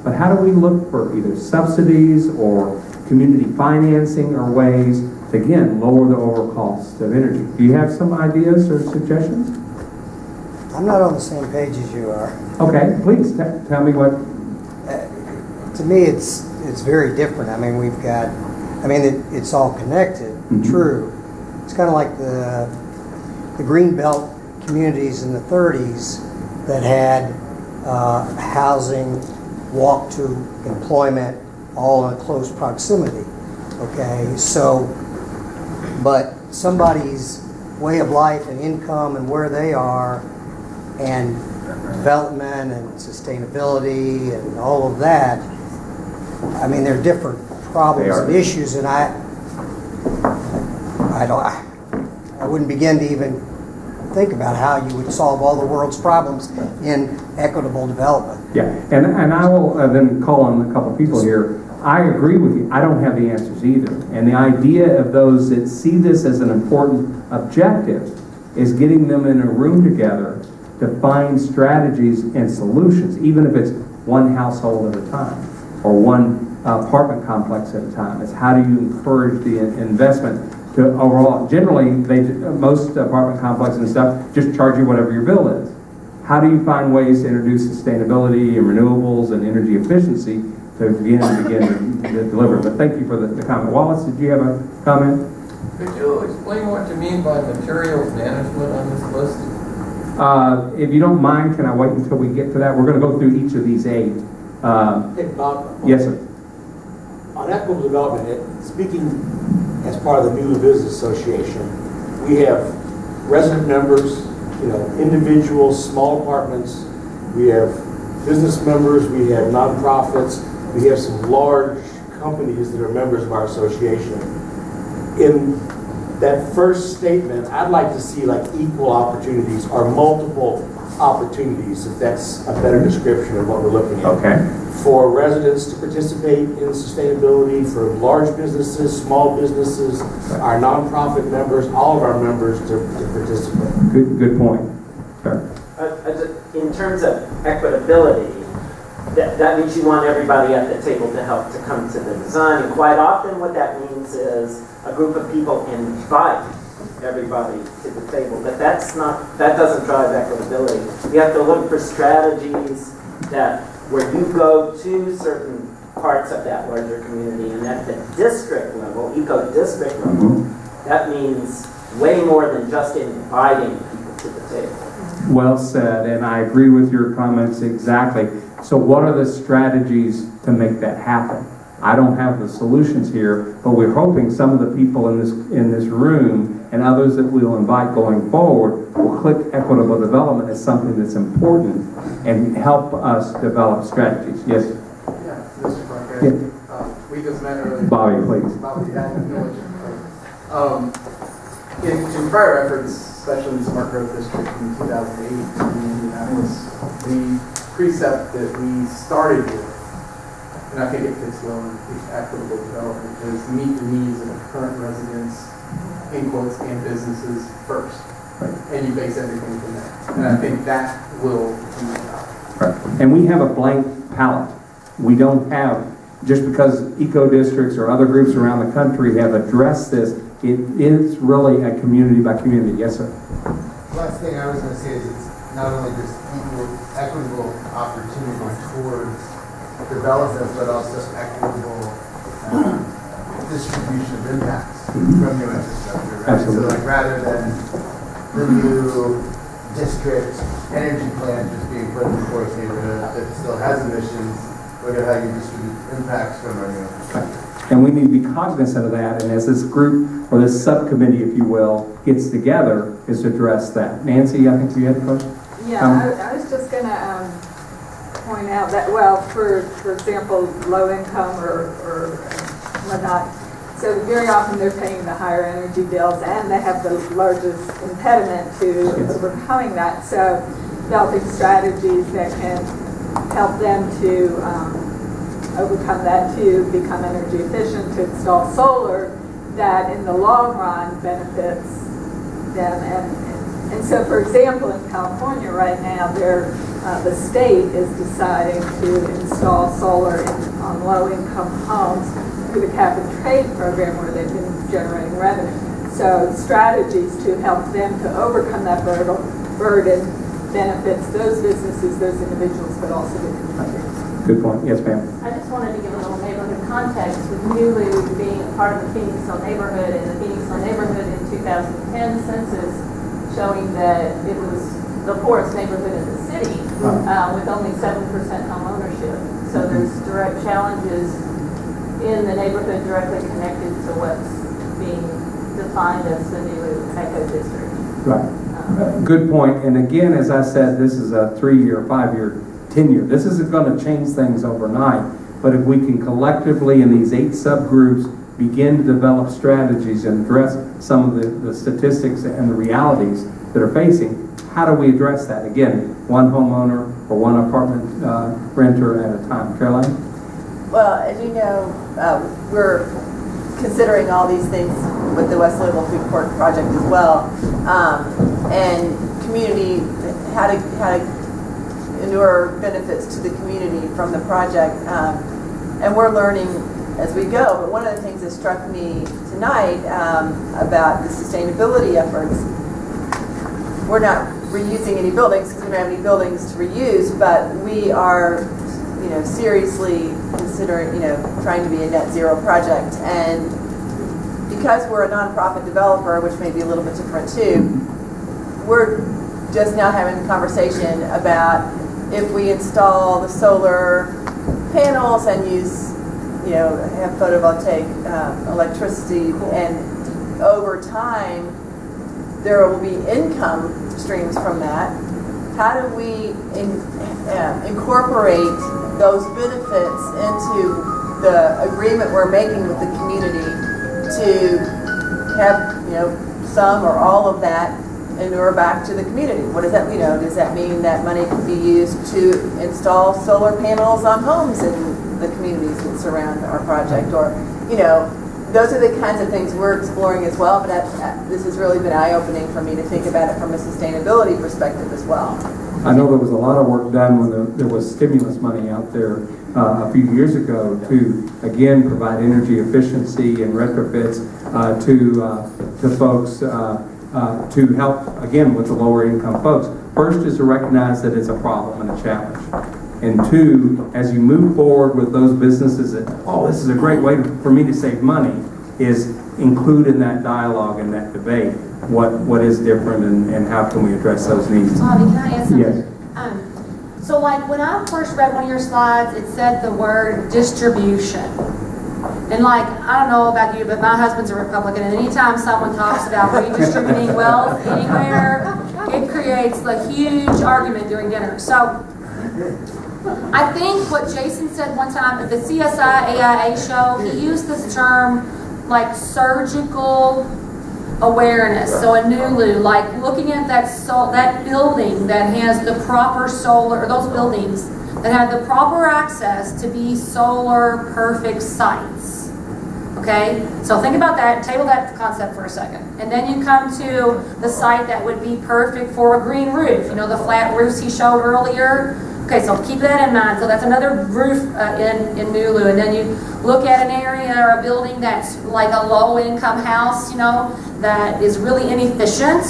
but how do we look for either subsidies or community financing or ways to, again, lower the overall cost of energy? Do you have some ideas or suggestions? I'm not on the same page as you are. Okay, please tell me what. To me, it's very different. I mean, it's all connected, true. It's kind of like the Greenbelt communities in the 30s that had housing, walk to employment, all in close proximity. Okay, so, but somebody's way of life and income and where they are and development and sustainability and all of that, I mean, they're different problems and issues, and I wouldn't begin to even think about how you would solve all the world's problems in equitable development. Yeah, and I will then call on a couple people here. I agree with you. I don't have the answers either. And the idea of those that see this as an important objective is getting them in a room together to find strategies and solutions, even if it's one household at a time or one apartment complex at a time. It's how do you encourage the investment to overall. Generally, most apartment complexes and stuff just charge you whatever your bill is. How do you find ways to introduce sustainability and renewables and energy efficiency to begin to deliver? But thank you for the comment. Wallace, did you have a comment? Could you explain what you mean by materials management on this list? If you don't mind, can I wait until we get to that? We're going to go through each of these 8. Hey, Bob. Yes, sir. On equitable development, speaking as part of the NuLu Business Association, we have resident members, individuals, small apartments. We have business members. We have nonprofits. We have some large companies that are members of our association. In that first statement, I'd like to see like equal opportunities or multiple opportunities, if that's a better description of what we're looking at. Okay. For residents to participate in sustainability, for large businesses, small businesses, our nonprofit members, all of our members to participate. Good point. Sure. In terms of equitability, that means you want everybody at the table to help to come to the design. And quite often what that means is a group of people invite everybody to the table. But that doesn't drive equitability. You have to look for strategies where you go to certain parts of that larger community, and at the district level, eco-district level, that means way more than just inviting people to the table. Well said, and I agree with your comments exactly. So what are the strategies to make that happen? I don't have the solutions here, but we're hoping some of the people in this room and others that we'll invite going forward will click equitable development as something that's important and help us develop strategies. Yes? Yeah, Mr. Clark. Yeah. We just met earlier. Bobby, please. Bobby, in prior efforts, especially in the Smart Growth District in 2008 in Indianapolis, the precept that we started with, and I think it fits well in equitable development, is meet the needs of the current residents, in quotes, and businesses first. Right. And you base everything from that. And I think that will do the job. Right. And we have a blank palette. We don't have, just because eco districts or other groups around the country have addressed this, it is really a community by community. Yes, sir. Last thing I was going to say is it's not only just equitable opportunity towards development, but also equitable distribution of impacts from new infrastructure. Right? Absolutely. So like rather than the new district energy plant just being put in the forest neighborhood that still has emissions, look at how you distribute impacts from our new infrastructure. And we need to be cognizant of that, and as this group, or this subcommittee, if you will, gets together, is to address that. Nancy, I think you had a question? Yeah, I was just going to point out that, well, for example, low income or whatnot, so very often they're paying the higher energy bills and they have the largest impediment to overcoming that. So developing strategies that can help them to overcome that, to become energy efficient, to install solar that in the long run benefits them. And so, for example, in California right now, the state is deciding to install solar on low-income homes through the cap and trade program where they've been generating revenue. So strategies to help them to overcome that burden benefits those businesses, those individuals, but also the community. Good point. Yes, ma'am. I just wanted to give a little neighborhood context with NuLu being a part of the Phoenix Hill neighborhood, and the Phoenix Hill neighborhood in 2010 census showing that it was the poorest neighborhood in the city with only 7% home ownership. So there's direct challenges in the neighborhood directly connected to what's being defined as the NuLu Eco District. Right. Good point. And again, as I said, this is a 3-year, 5-year, 10-year. This isn't going to change things overnight, but if we can collectively in these 8 subgroups begin to develop strategies and address some of the statistics and the realities that are facing, how do we address that? Again, one homeowner or one apartment renter at a time. Caroline? Well, as you know, we're considering all these things with the West Louisville Food Court project as well, and community, how to endure benefits to the community from the project, and we're learning as we go. But one of the things that struck me tonight about the sustainability efforts, we're not reusing any buildings because we don't have any buildings to reuse, but we are, seriously considering, trying to be a net zero project. And because we're a nonprofit developer, which may be a little bit different too, we're just now having a conversation about if we install the solar panels and use, have photovoltaic electricity, and over time there will be income streams from that. How do we incorporate those benefits into the agreement we're making with the community to have, some or all of that inure back to the community? What does that mean? Does that mean that money can be used to install solar panels on homes in the communities that surround our project? Or, those are the kinds of things we're exploring as well, but this has really been eye-opening for me to think about it from a sustainability perspective as well. I know there was a lot of work done when there was stimulus money out there a few years ago to, again, provide energy efficiency and retrofits to folks to help, again, with the lower income folks. First is to recognize that it's a problem and a challenge. And 2, as you move forward with those businesses that, this is a great way for me to save money, is include in that dialogue and that debate what is different and how can we address those needs. Bobby, can I ask something? Yes. So like when I first read one of your slides, it said the word distribution. And like, I don't know about you, but my husband's a Republican, and anytime someone talks about redistributing wealth anywhere, it creates a huge argument during dinner. So I think what Jason said one time at the CSI AIA show, he used this term like surgical awareness. So in NuLu, like looking at that building that has the proper solar, or those buildings that have the proper access to be solar perfect sites. Okay, so think about that, table that concept for a second. And then you come to the site that would be perfect for a green roof. You know, the flat roofs he showed earlier? Okay, so keep that in mind. So that's another roof in NuLu. And then you look at an area or a building that's like a low-income house, you know, that is really inefficient,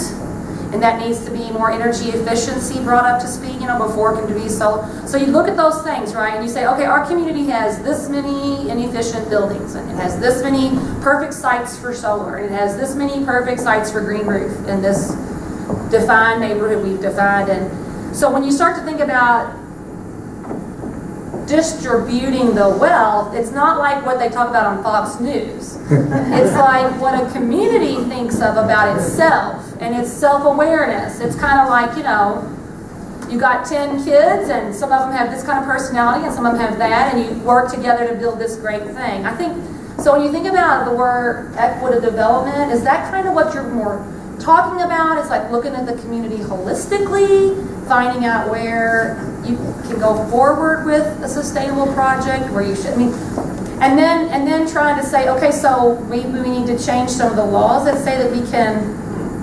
and that needs to be more energy efficiency brought up to speed, you know, before it can be solar. So you look at those things, right, and you say, okay, our community has this many inefficient buildings, and it has this many perfect sites for solar, and it has this many perfect sites for green roof in this defined neighborhood we've defined. And so when you start to think about distributing the wealth, it's not like what they talk about on Fox News. It's like what a community thinks of about itself and its self-awareness. It's kind of like, you know, you got 10 kids and some of them have this kind of personality and some of them have that, and you work together to build this great thing. I think, so when you think about the word equitable development, is that kind of what you're more talking about? It's like looking at the community holistically, finding out where you can go forward with a sustainable project, where you should, I mean, and then trying to say, okay, so we need to change some of the laws that say that we can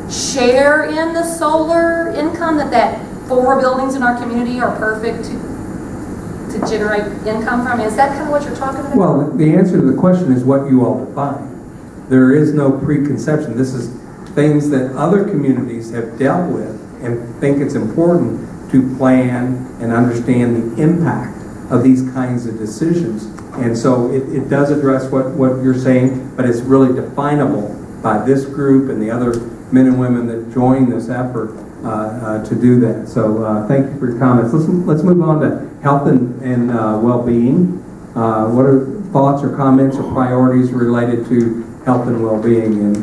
share in the solar income, that 4 buildings in our community are perfect to generate income from. Is that kind of what you're talking about? Well, the answer to the question is what you all define. There is no preconception. This is things that other communities have dealt with and think it's important to plan and understand the impact of these kinds of decisions. And so it does address what you're saying, but it's really definable by this group and the other men and women that join this effort to do that. So thank you for your comments. Let's move on to health and well-being. What are thoughts or comments or priorities related to health and well-being in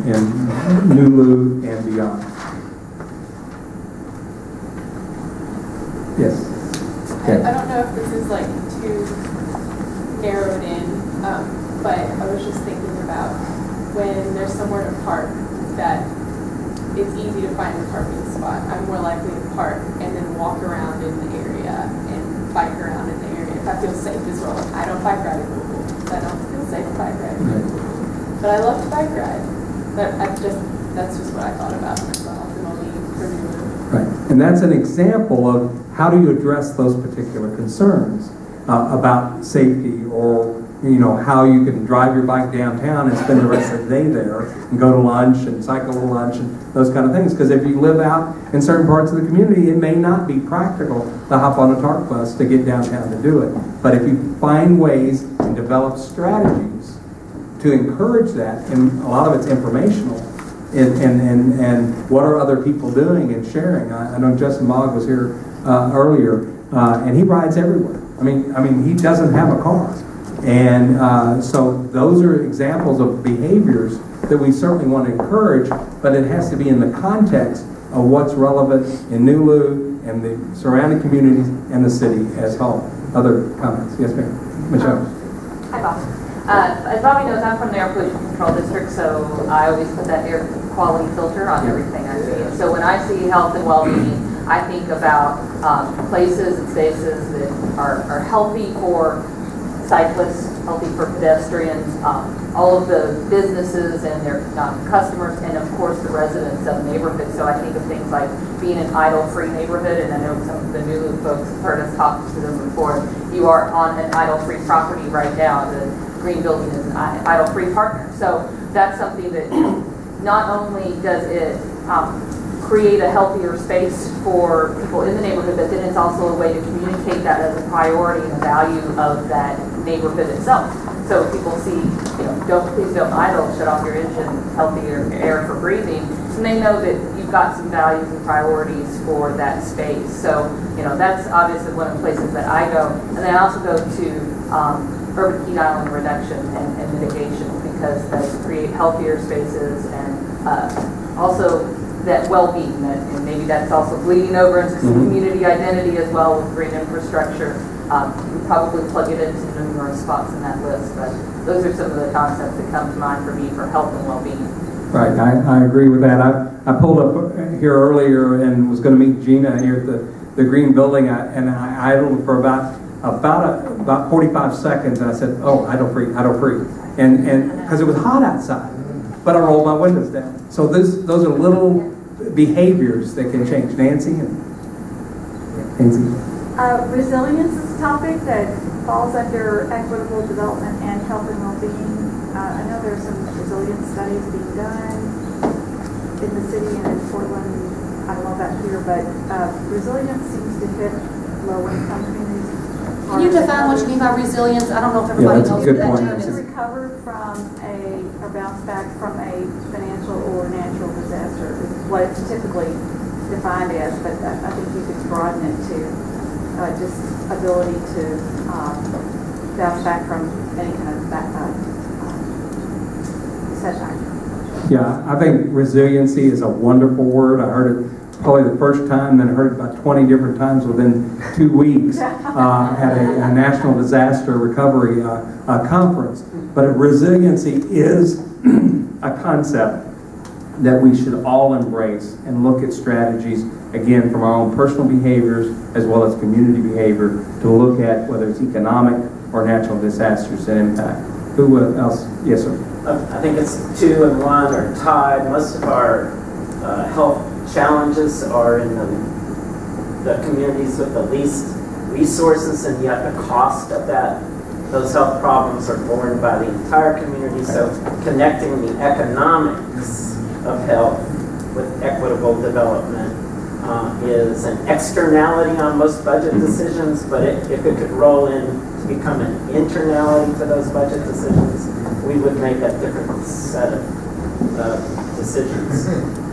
NuLu and beyond? Yes. Okay. I don't know if this is like too narrowed in, but I was just thinking about when there's somewhere to park that it's easy to find a parking spot. I'm more likely to park and then walk around in the area and bike around in the area if I feel safe as well. I don't bike ride in Louisville, so I don't feel safe bike riding in Louisville. But I love to bike ride. But that's just what I thought about myself and only for NuLu. Right. And that's an example of how do you address those particular concerns about safety, or how you can drive your bike downtown and spend the rest of the day there and go to lunch and cycle to lunch and those kind of things. Because if you live out in certain parts of the community, it may not be practical to hop on a TARP bus to get downtown to do it. But if you find ways and develop strategies to encourage that, and a lot of it's informational, and what are other people doing and sharing. I know Justin Mogg was here earlier, and he rides everywhere. I mean, he doesn't have a car. And so those are examples of behaviors that we certainly want to encourage, but it has to be in the context of what's relevant in NuLu and the surrounding communities and the city as a whole. Other comments? Yes, ma'am. Michelle. Hi, Bob. As Bobby knows, I'm from the Air Pollution Control District, so I always put that air quality filter on everything I see. So when I see health and well-being, I think about places and spaces that are healthy for cyclists, healthy for pedestrians, all of the businesses and their customers, and of course the residents of the neighborhood. So I think of things like being an idle-free neighborhood, and I know some of the NuLu folks have heard us talk to them before. You are on an idle-free property right now. The green building is an idle-free partner. So that's something that not only does it create a healthier space for people in the neighborhood, but then it's also a way to communicate that as a priority and a value of that neighborhood itself. So people see, please don't idle, shut off your engine, healthier air for breathing, and they know that you've got some values and priorities for that space. So, that's obviously one of the places that I go. And then I also go to urban heat island reduction and mitigation, because they create healthier spaces and also that well-being, and maybe that's also bleeding over into some community identity as well with green infrastructure. We probably plug it into numerous spots in that list, but those are some of the concepts that come to mind for me for health and well-being. Right, I agree with that. I pulled up here earlier and was going to meet Gina here at the Green Building, and I idled for about 45 seconds. And I said, "Oh, idle free," and because it was hot outside, but I rolled my windows down. So those are little behaviors that can change. Nancy. Resilience is a topic that falls under equitable development and health and well-being. I know there's some resilience studies being done in the city and in Portland. I don't know about here, but resilience seems to hit low-income communities. Can you define what you mean by resilience? I don't know if everybody knows what that term To is. recover from or bounce back from a financial or natural disaster is what it's typically defined as, but I think you could broaden it to just ability to bounce back from any kind of setback. Yeah, I think resiliency is a wonderful word. I heard it probably the first time, then I heard it about 20 different times within 2 weeks at a national disaster recovery conference. But resiliency is a concept that we should all embrace and look at strategies, again, from our own personal behaviors as well as community behavior to look at whether it's economic or natural disasters and impact. Who else? Yes, sir. I think it's 2 and 1 are tied. Most of our health challenges are in the communities with the least resources, and yet the cost of those health problems are borne by the entire community. So connecting the economics of health with equitable development is an externality on most budget decisions, but if it could roll in to become an internality to those budget decisions, we would make a different set of decisions.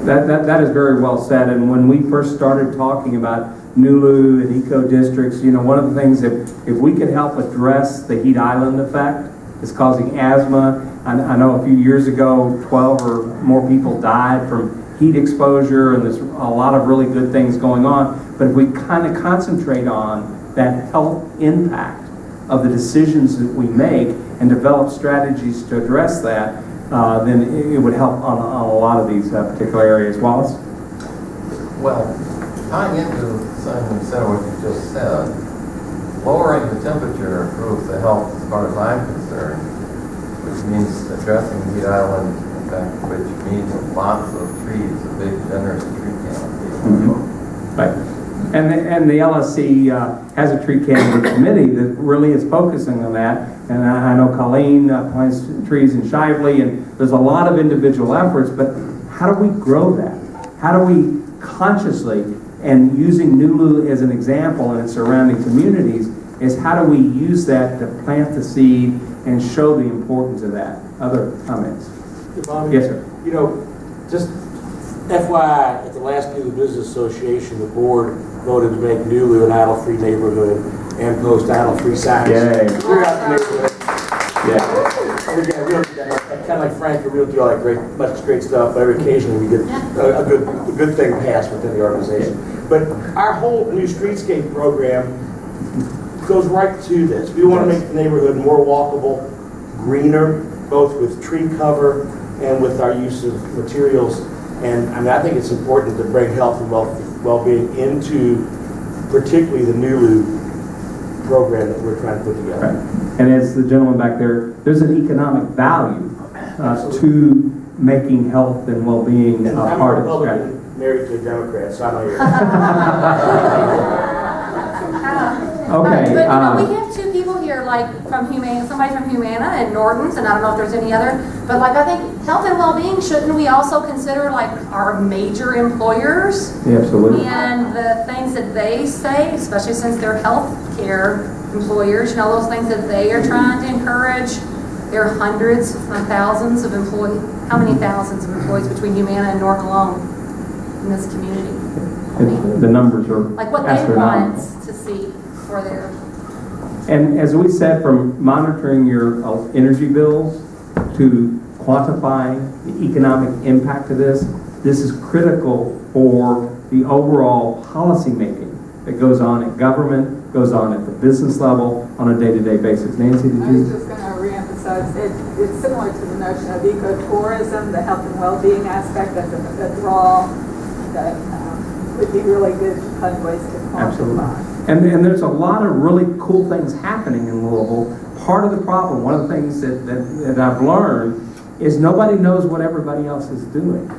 That is very well said. And when we first started talking about NuLu and eco districts, one of the things if we could help address the heat island effect, it's causing asthma. I know a few years ago, 12 or more people died from heat exposure, and there's a lot of really good things going on. But if we kind of concentrate on that health impact of the decisions that we make and develop strategies to address that, then it would help on a lot of these particular areas. Wallace? Well, tying into something you said, what you just said, lowering the temperature improves the health as far as I'm concerned, which means addressing the heat island effect, which means lots of trees, a big generous tree canopy. Right. And the LSC has a tree canopy committee that really is focusing on that. And I know Colleen plants trees in Shively, and there's a lot of individual efforts, but how do we grow that? How do we consciously, and using NuLu as an example and its surrounding communities, is how do we use that to plant the seed and show the importance of that? Other comments? Yes, sir. Just FYI, at the last NuLu Business Association, the board voted to make NuLu an idle-free neighborhood and post idle-free signs. Yay. Throughout the neighborhood. Yeah. And again, kind of like Frank, we don't do all that much great stuff, but every occasionally we get a good thing passed within the organization. But our whole new streetscape program goes right to this. We want to make the neighborhood more walkable, greener, both with tree cover and with our use of materials. And I think it's important to bring health and well-being into particularly the NuLu program that we're trying to put together. Right. And as the gentleman back there, there's an economic value to making health and well-being part of the strategy. I'm a Republican married to a Democrat, so I know you're... Okay. But we have 2 people here, like from Humana, somebody from Humana and Norton's, and I don't know if there's any other. But I think health and well-being, shouldn't we also consider our major employers? Yeah, absolutely. And the things that they say, especially since they're health care employers, those things that they are trying to encourage. There are hundreds, thousands of employees. How many thousands of employees between Humana and Norton alone in this community? The numbers are like what they want to see for their And as we said, from monitoring your energy bills to quantifying the economic impact of this is critical for the overall policy making that goes on at government, goes on at the business level on a day-to-day basis. Nancy, did I you? was just going to reemphasize, it's similar to the notion of ecotourism, the health and well-being aspect, that's a draw that would be really good to find ways to quantify. Absolutely. And there's a lot of really cool things happening in Louisville. Part of the problem, one of the things that I've learned is nobody knows what everybody else is doing.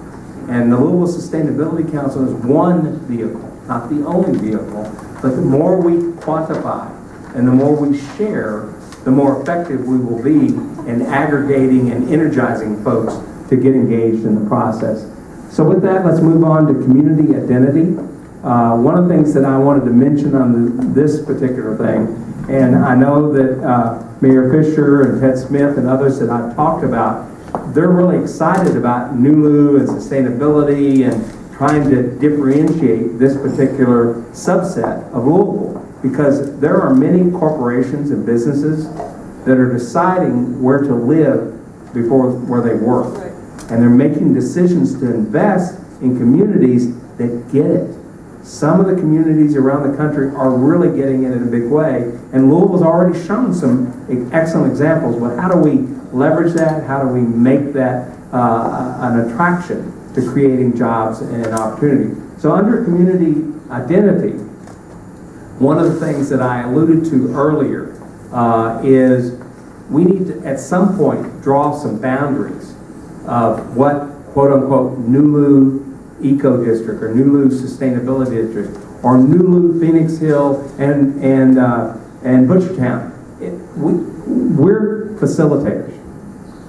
And the Louisville Sustainability Council is one vehicle, not the only vehicle, but the more we quantify and the more we share, the more effective we will be in aggregating and energizing folks to get engaged in the process. So with that, let's move on to community identity. One of the things that I wanted to mention on this particular thing, and I know that Mayor Fisher and Ted Smith and others that I've talked about, they're really excited about NuLu and sustainability and trying to differentiate this particular subset of Louisville, because there are many corporations and businesses that are deciding where to live before where they work. And they're making decisions to invest in communities that get it. Some of the communities around the country are really getting it in a big way, and Louisville's already shown some excellent examples. But how do we leverage that? How do we make that an attraction to creating jobs and opportunity? So under community identity, one of the things that I alluded to earlier is we need to, at some point, draw some boundaries of what, quote unquote, NuLu Eco District or NuLu Sustainability District or NuLu Phoenix Hill and Butchertown. We're facilitators.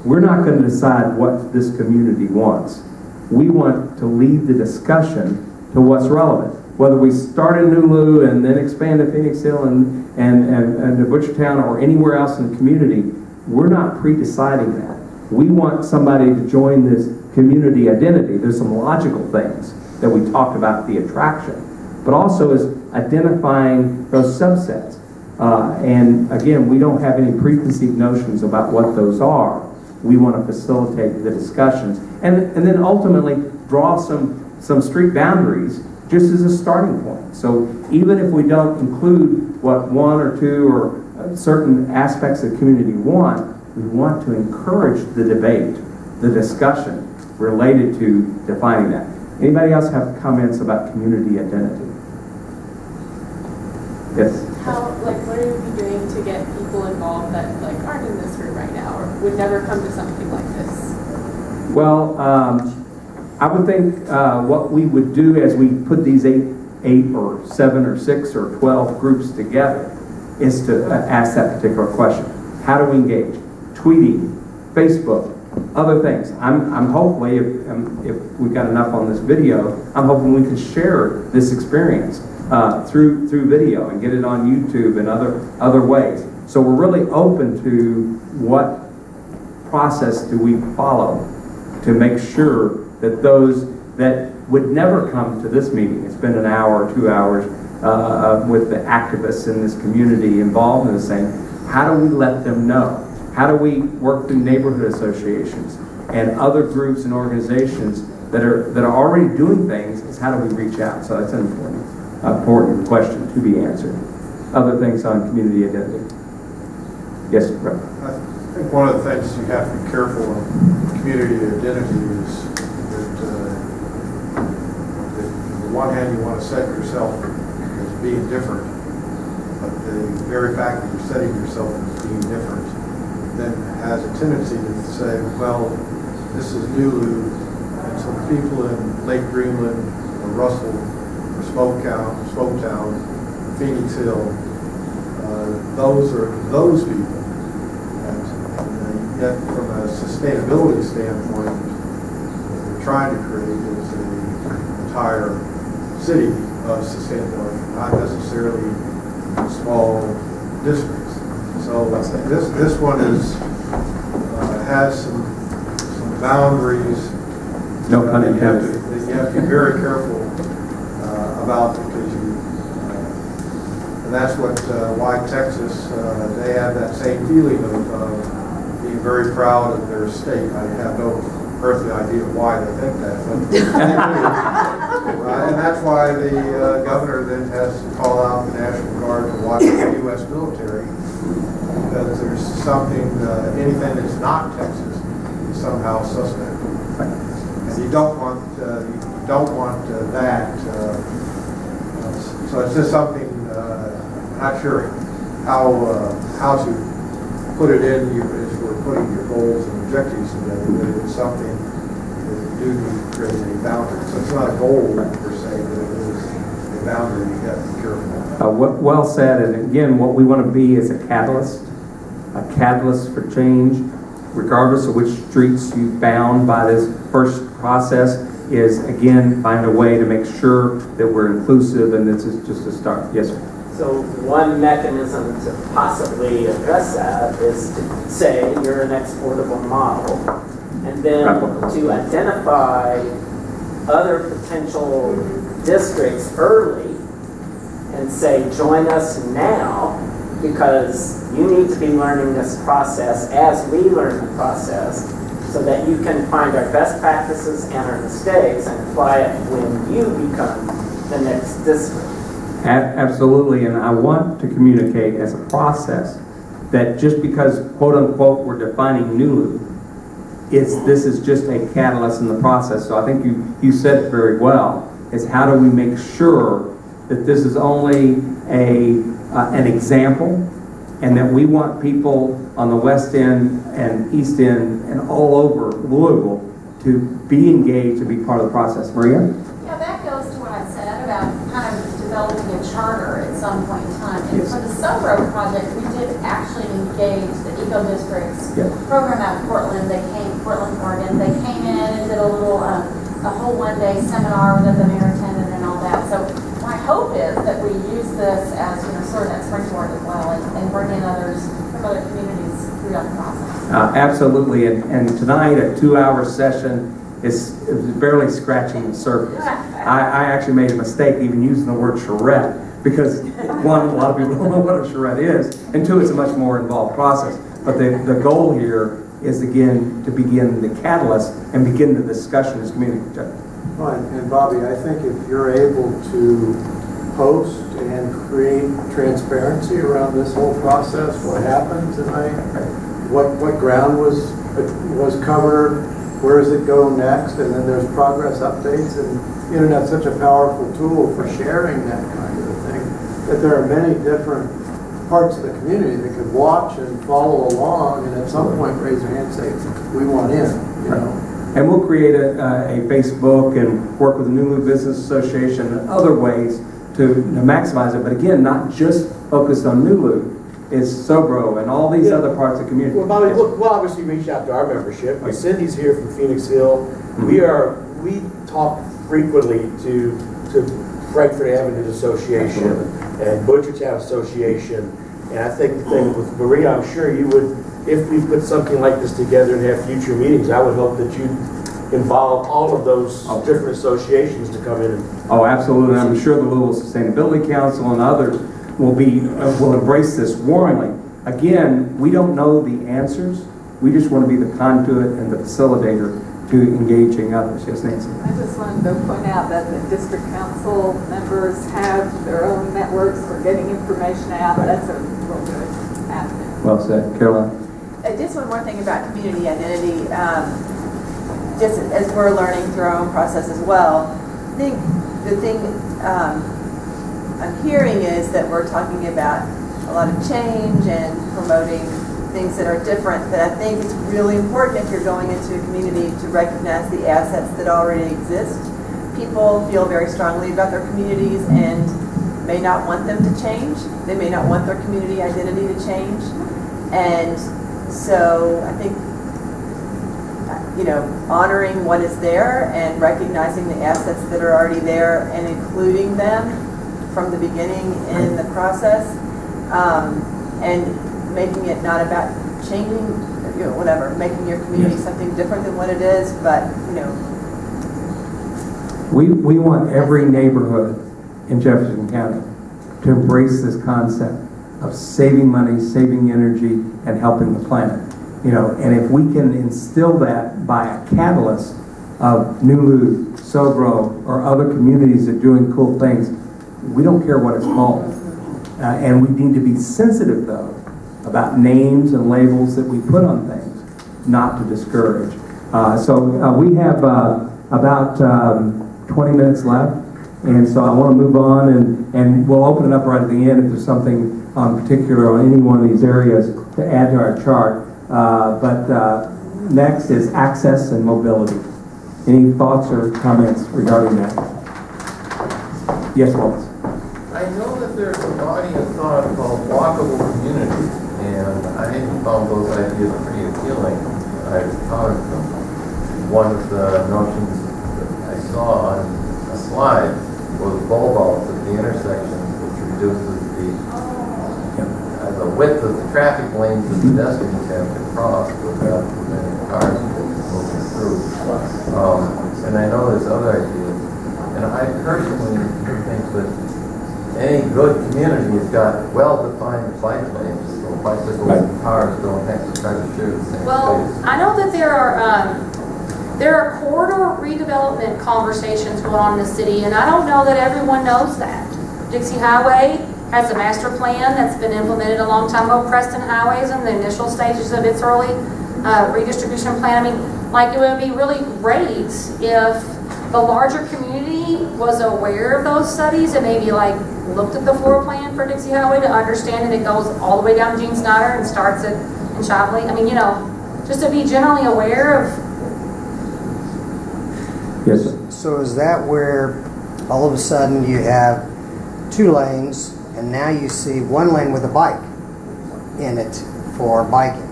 We're not going to decide what this community wants. We want to lead the discussion to what's relevant. Whether we start in NuLu and then expand to Phoenix Hill and to Butchertown or anywhere else in the community, we're not pre-deciding that. We want somebody to join this community identity. There's some logical things that we talked about, the attraction, but also is identifying those subsets. And again, we don't have any preconceived notions about what those are. We want to facilitate the discussions and then ultimately draw some street boundaries just as a starting point. So even if we don't include what one or two or certain aspects of the community want, we want to encourage the debate, the discussion related to defining that. Anybody else have comments about community identity? Yes? What are you doing to get people involved that aren't in this room right now or would never come to something like this? Well, I would think what we would do as we put these eight or 7 or 6 or 12 groups together is to ask that particular question. How do we engage? Tweeting, Facebook, other things. I'm hopefully, if we've got enough on this video, I'm hoping we can share this experience through video and get it on YouTube and other ways. So we're really open to what process do we follow to make sure that those that would never come to this meeting, it's been an hour or 2 hours with the activists in this community involved in this thing, how do we let them know? How do we work through neighborhood associations and other groups and organizations that are already doing things? Is how do we reach out? So that's an important question to be answered. Other things on community identity. Yes, Brett. I think one of the things you have to be careful of community identity is that on the one hand you want to set yourself as being different, but the very fact that you're setting yourself as being different then has a tendency to say, well, this is NuLu, and so the people in Lake Greenland or Russell or Smoketown, Phoenix Hill, those are those people. And yet from a sustainability standpoint, what we're trying to create is an entire city of sustainability, not necessarily small districts. So this one has some boundaries. No pun intended. You have to be very careful about, because that's why Texas, they have that same feeling of being very proud of their state. I have no earthly idea why they think that, but they do. And that's why the governor then has to call out the National Guard to watch the U.S. military, because there's something, anything that's not Texas is somehow suspect. And you don't want that. So it's just something, not sure how to put it in as we're putting your goals and objectives together, but it's something that you do need to create a boundary. So it's not a goal per se, but it is a boundary you have to be careful. Well said, and again, what we want to be is a catalyst for change, regardless of which streets you bound by this first process, is again, find a way to make sure that we're inclusive, and this is just a start. Yes, sir. So one mechanism to possibly address that is to say you're an exportable model, and then to identify other potential districts early and say, join us now, because you need to be learning this process as we learn the process, so that you can find our best practices and our mistakes and apply it when you become the next district. Absolutely, and I want to communicate as a process that just because, quote unquote, we're defining NuLu, this is just a catalyst in the process. So I think you said it very well, is how do we make sure that this is only an example, and that we want people on the West End and East End and all over Louisville to be engaged and be part of the process. Maria? Yeah, that goes to what I said about kind of developing a charter at some point in time. And for the Subroad project, we did actually engage the Eco Districts program out of Portland, Oregon. They came in and did a little, a whole one-day seminar that the mayor attended and all that. So my hope is that we use this as, sort of that springboard as well, and bring in others from other communities throughout the process. Absolutely, and tonight a 2-hour session is barely scratching the surface. I actually made a mistake even using the word charrette, because one, a lot of people don't know what a charrette is, and two, it's a much more involved process. But the goal here is, again, to begin the catalyst and begin the discussion as community. Right, and Bobby, I think if you're able to post and create transparency around this whole process, what happened tonight, what ground was covered, where does it go next, and then there's progress updates, and the internet's such a powerful tool for sharing that kind of thing, that there are many different parts of the community that could watch and follow along, and at some point raise their hand and say, we want in, And we'll create a Facebook and work with the NuLu Business Association and other ways to maximize it. But again, not just focused on NuLu, it's Sobro and all these other parts of the community. Well, Bobby, we'll obviously reach out to our membership. Cindy's here from Phoenix Hill. We talk frequently to Frankfurt Avenue Association and Butchertown Association. And I think the thing with Maria, I'm sure you would, if we put something like this together and have future meetings, I would hope that you involve all of those different associations to come in. Oh, absolutely. I'm sure the Louisville Sustainability Council and others will embrace this warmly. Again, we don't know the answers. We just want to be the conduit and the facilitator to engaging others. Yes, Nancy? I just wanted to point out that the district council members have their own networks for getting information out. That's a real good avenue. Well said. Caroline? Just one more thing about community identity. Just as we're learning through our own process as well, I think the thing I'm hearing is that we're talking about a lot of change and promoting things that are different, but I think it's really important if you're going into a community to recognize the assets that already exist. People feel very strongly about their communities and may not want them to change. They may not want their community identity to change. And so I think, honoring what is there and recognizing the assets that are already there and including them from the beginning in the process, and making it not about changing, making your community something different than what it is, but, We want every neighborhood in Jefferson County to embrace this concept of saving money, saving energy, and helping the planet. You know, and if we can instill that by a catalyst of NuLu, Sobro, or other communities that are doing cool things, we don't care what it's called. And we need to be sensitive, though, about names and labels that we put on things, not to discourage. So we have about 20 minutes left, and so I want to move on, and we'll open it up right at the end if there's something particular on any one of these areas to add to our chart. But next is access and mobility. Any thoughts or comments regarding that? Yes, Wallace. I know that there's a body of thought called walkable community, and I found those ideas pretty appealing. I found one of the notions that I saw on a slide was bulb outs at the intersections, which reduces the width of the traffic lanes that pedestrians have to cross without preventing cars moving through. And I know there's other ideas. And I personally think that any good community has got well-defined bike lanes, so bicycles and cars don't have to try to share the same space. I know that there are corridor redevelopment conversations going on in the city, and I don't know that everyone knows that. Dixie Highway has a master plan that's been implemented a long time ago. Preston Highway's in the initial stages of its early redistribution plan. I mean, like, it would be really great if the larger community was aware of those studies and maybe like looked at the floor plan for Dixie Highway to understand that it goes all the way down to Gene Snyder and starts in Shively. I mean, you know, just to be generally aware of. Yes, sir. So is that where all of a sudden you have 2 lanes and now you see 1 lane with a bike in it for biking?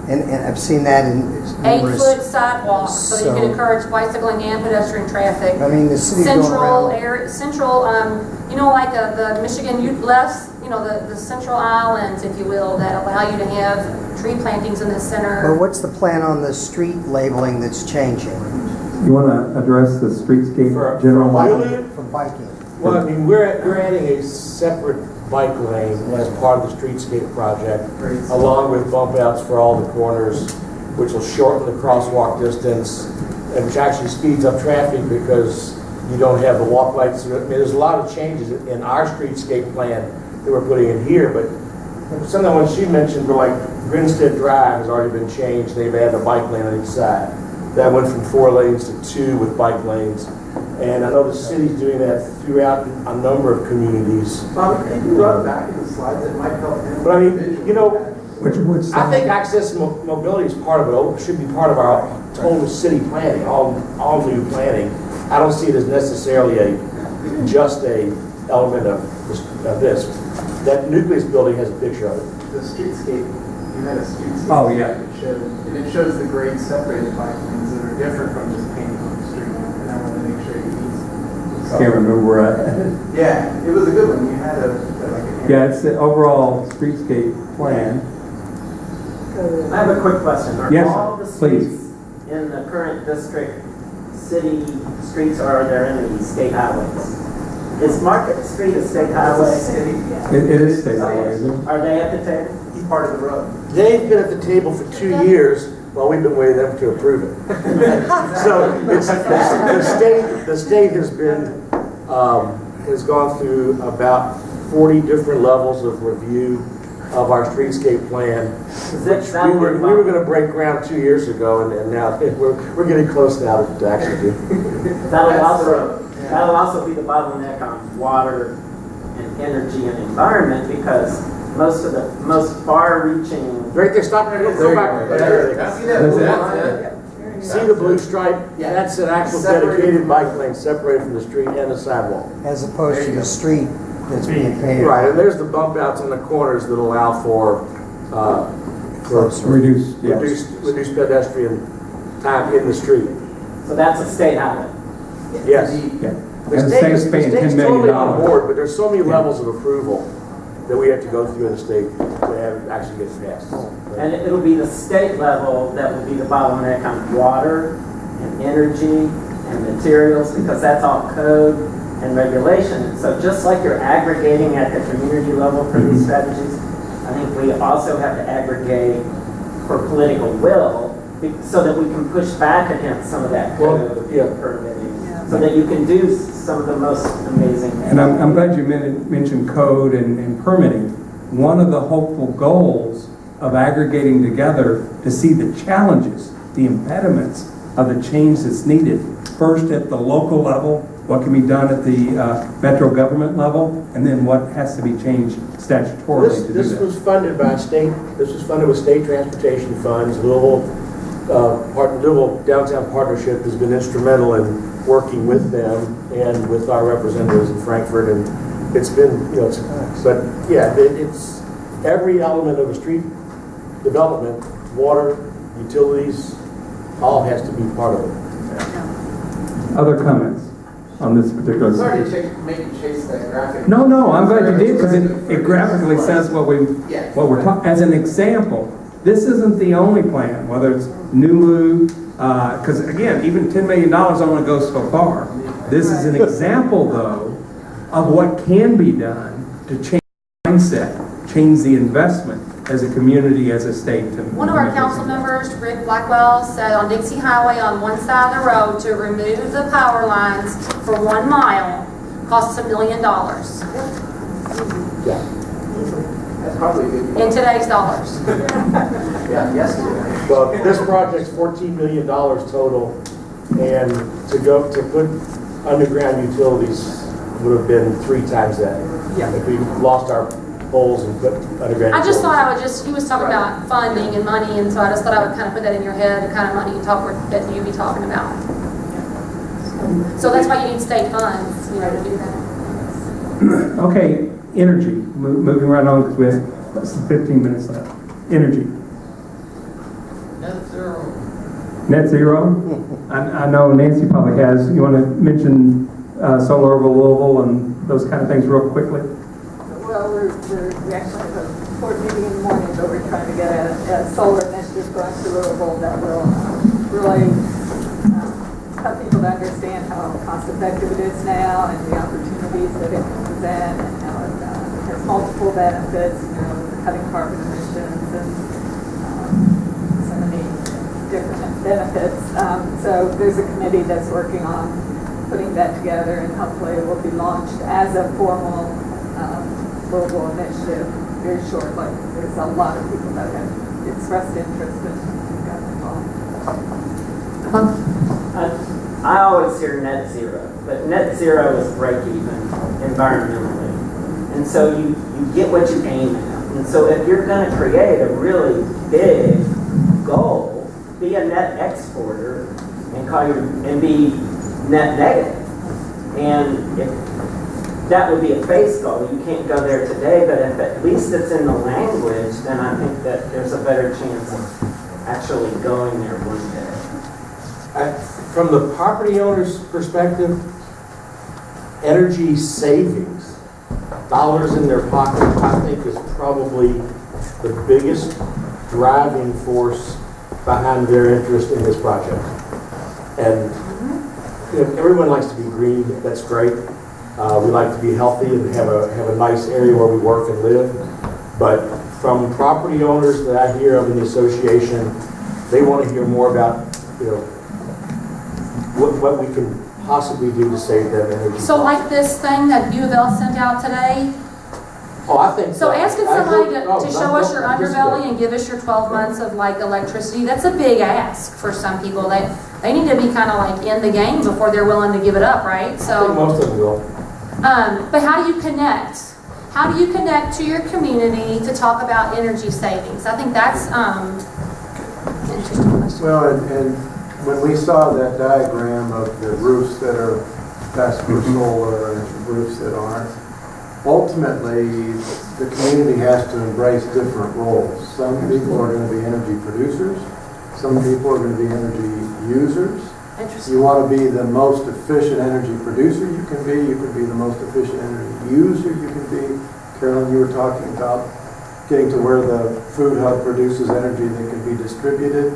And I've seen that in numerous 8-foot sidewalks so that you can encourage bicycling and pedestrian traffic. I mean, the city's going around. You know, like the Michigan Youth Lefts, you know, the central islands, if you will, that allow you to have tree plantings in the center. But what's the plan on the street labeling that's changing? You want to address the streetscape general for biking? Well, I mean, we're adding a separate bike lane as part of the streetscape project, along with bump outs for all the corners, which will shorten the crosswalk distance, and which actually speeds up traffic because you don't have the walk lights. I mean, there's a lot of changes in our streetscape plan that we're putting in here, but some of the ones she mentioned were like Grinstead Drive has already been changed. They've added a bike lane on each side. That went from 4 lanes to 2 with bike lanes. And I know the city's doing that throughout a number of communities. Bob, can you run back in the slides? It might help him. But I mean, you know, which I think access and mobility is part of it, should be part of our total city planning, all new planning. I don't see it as necessarily just a element of this. That nucleus building has a picture of it. The streetscape, you had a streetscape. Oh, yeah. It shows the grades separated bike lanes that are different from just painting on the street. And I want to make sure you Can't remember where I. Yeah, it was a good one. You had Yeah, it's the overall streetscape plan. I have a quick question. Are Yes, all the please. streets in the current district city streets, or are there any state highways? Is Market Street a state highway? It is state highway, isn't it? Are they at the table? He's part of the road. They've been at the table for 2 years while we've been waiting them to approve it. So it's, the state has been has gone through about 40 different levels of review of our streetscape plan. We were going to break ground 2 years ago, and now we're getting close now to actually do. That'll also be the bottleneck on water and energy and environment, because most of the most far-reaching. Right there, stop there. Go back. See the blue stripe? Yeah. That's an actual dedicated bike lane separated from the street and the sidewalk. As opposed to the street that's being paved. Right, and there's the bump outs on the corners that allow for reduced pedestrian time in the street. So that's a state highway. Yes. Yeah. The And the state's state's paying $10 million. totally on board, but there's so many levels of approval that we have to go through in the state to have it actually get passed. And it'll be the state level that will be the bottleneck on water and energy and materials, because that's all code and regulation. And so just like you're aggregating at the community level for these strategies, I think we also have to aggregate for political will so that we can push back against some of that code permitting, so that you can do some of the most amazing things. And I'm glad you mentioned code and permitting. One of the hopeful goals of aggregating together to see the challenges, the impediments of the change that's needed, first at the local level, what can be done at the metro government level, and then what has to be changed statutorily to do This that. was funded by this was funded with state transportation funds. Louisville Downtown Partnership has been instrumental in working with them and with our representatives in Frankfurt, and it's been, it's every element of a street development, water, utilities, all has to be part of it. Other comments on this particular? Sorry to make you chase that graphic. No, I'm glad you did, because it graphically says what we're talking. As an example, this isn't the only plan, whether it's NuLu, because again, even $10 million only goes so far. This is an example, though, of what can be done to change the mindset, change the investment as a community, as a state. One of our council members, Rick Blackwell, said on Dixie Highway on one side of the road to remove the power lines for 1 mile costs $1 million. Yeah. That's probably good. In today's dollars. Yeah, yesterday. Well, this project's $14 million total, and to put underground utilities would have been 3 times that. Yeah. If we lost our poles and put underground. I just thought he was talking about funding and money, and so I just thought I would kind of put that in your head, the kind of money that you'd be talking about. So that's why you need state funds, to do that. Okay, energy. Moving right on, because we have less than 15 minutes left. Energy. Net zero. Net zero? I know Nancy probably has. You want to mention solar over Louisville and those kind of things real quickly? Well, we actually have a board meeting in the morning, but we're trying to get a solar initiative going to Louisville that will really help people to understand how cost effective it is now and the opportunities that it can present and how it has multiple benefits, cutting carbon emissions and so many different benefits. So there's a committee that's working on putting that together, and hopefully it will be launched as a formal global initiative very shortly. There's a lot of people that have expressed interest in getting involved. I always hear net zero, but net zero is break even environmentally. And so you get what you aim at. And so if you're going to create a really big goal, be a net exporter and be net negative. And if that would be a face goal. You can't go there today, but if at least it's in the language, then I think that there's a better chance of actually going there one day. From the property owner's perspective, energy savings, dollars in their pocket, I think is probably the biggest driving force behind their interest in this project. And everyone likes to be green, that's great. We like to be healthy and have a nice area where we work and live. But from property owners that I hear of in the association, they want to hear more about, what we can possibly do to save them energy. So like this thing that U of L sent out today? Oh, I think so. Asking somebody to show us your underbelly and give us your 12 months of electricity, that's a big ask for some people. They need to be kind of in the game before they're willing to give it up, right? So I think most of them will. But how do you connect? How do you connect to your community to talk about energy savings? I think that's interesting question. Well, and when we saw that diagram of the roofs that are best for solar and roofs that aren't, ultimately the community has to embrace different roles. Some people are going to be energy producers. Some people are going to be energy users. You want to be the most efficient energy producer you can be. You can be the most efficient energy user you can be. Carolyn, you were talking about getting to where the food hub produces energy that can be distributed.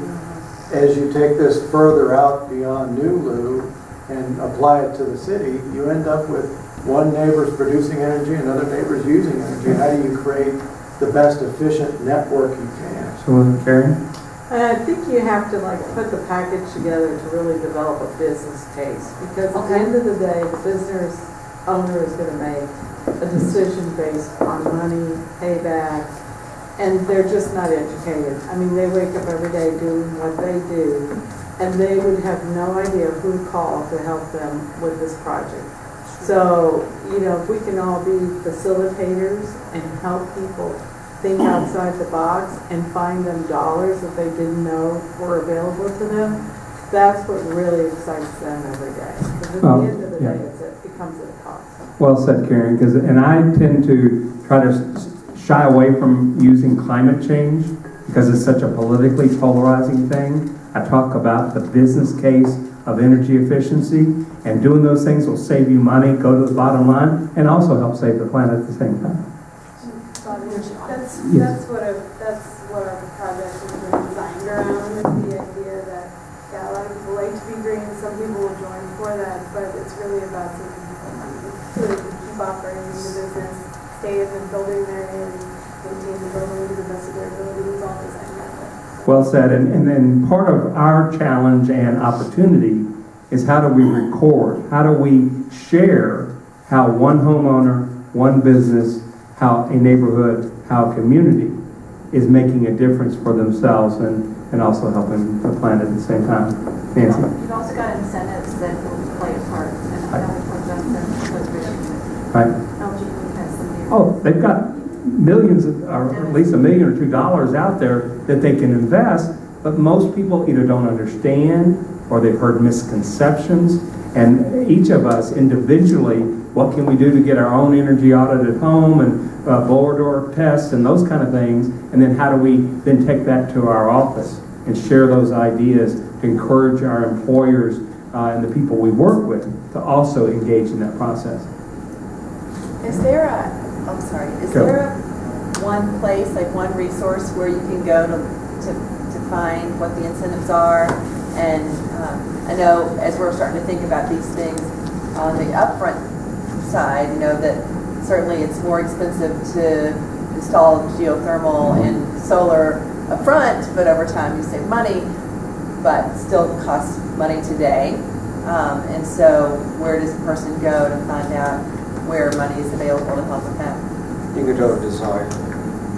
As you take this further out beyond NuLu, and apply it to the city, you end up with one neighbor's producing energy, another neighbor's using energy. How do you create the best efficient network you can? So, Karen? I think you have to put the package together to really develop a business case, because at the end of the day, the business owner is going to make a decision based on money, payback, and they're just not educated. I mean, they wake up every day doing what they do, and they would have no idea who to call to help them with this project. So, if we can all be facilitators and help people think outside the box and find them dollars that they didn't know were available to them, that's what really excites them every day. Because at the end of the day, it comes at a cost. Well said, Karen, and I tend to try to shy away from using climate change because it's such a politically polarizing thing. I talk about the business case of energy efficiency, and doing those things will save you money, go to the bottom line, and also help save the planet at the same time. That's what our project is really designed around, is the idea that, a lot of people like to be green, some people will join for that, but it's really about saving people money, so they can keep operating the business, stay in the building they're in, maintain the building to the best of their ability. It's all designed that way. Well said, and then part of our challenge and opportunity is how do we record, how do we share how one homeowner, one business, how a neighborhood, how a community is making a difference for themselves and also helping the planet at the same time. Nancy? You've also got incentives that will play a part in how we project them. Right. LG has some. Oh, they've got millions, or at least $1 million or $2 out there that they can invest, but most people either don't understand or they've heard misconceptions. And each of us individually, what can we do to get our own energy audit at home and blower door tests and those kind of things, and then how do we then take that to our office and share those ideas to encourage our employers and the people we work with to also engage in that process. Is there one place, one resource where you can go to find what the incentives are? And I know as we're starting to think about these things on the upfront side, that certainly it's more expensive to install geothermal and solar upfront, but over time you save money, but still costs money today. And so where does a person go to find out where money is available to help with that? You can go to design.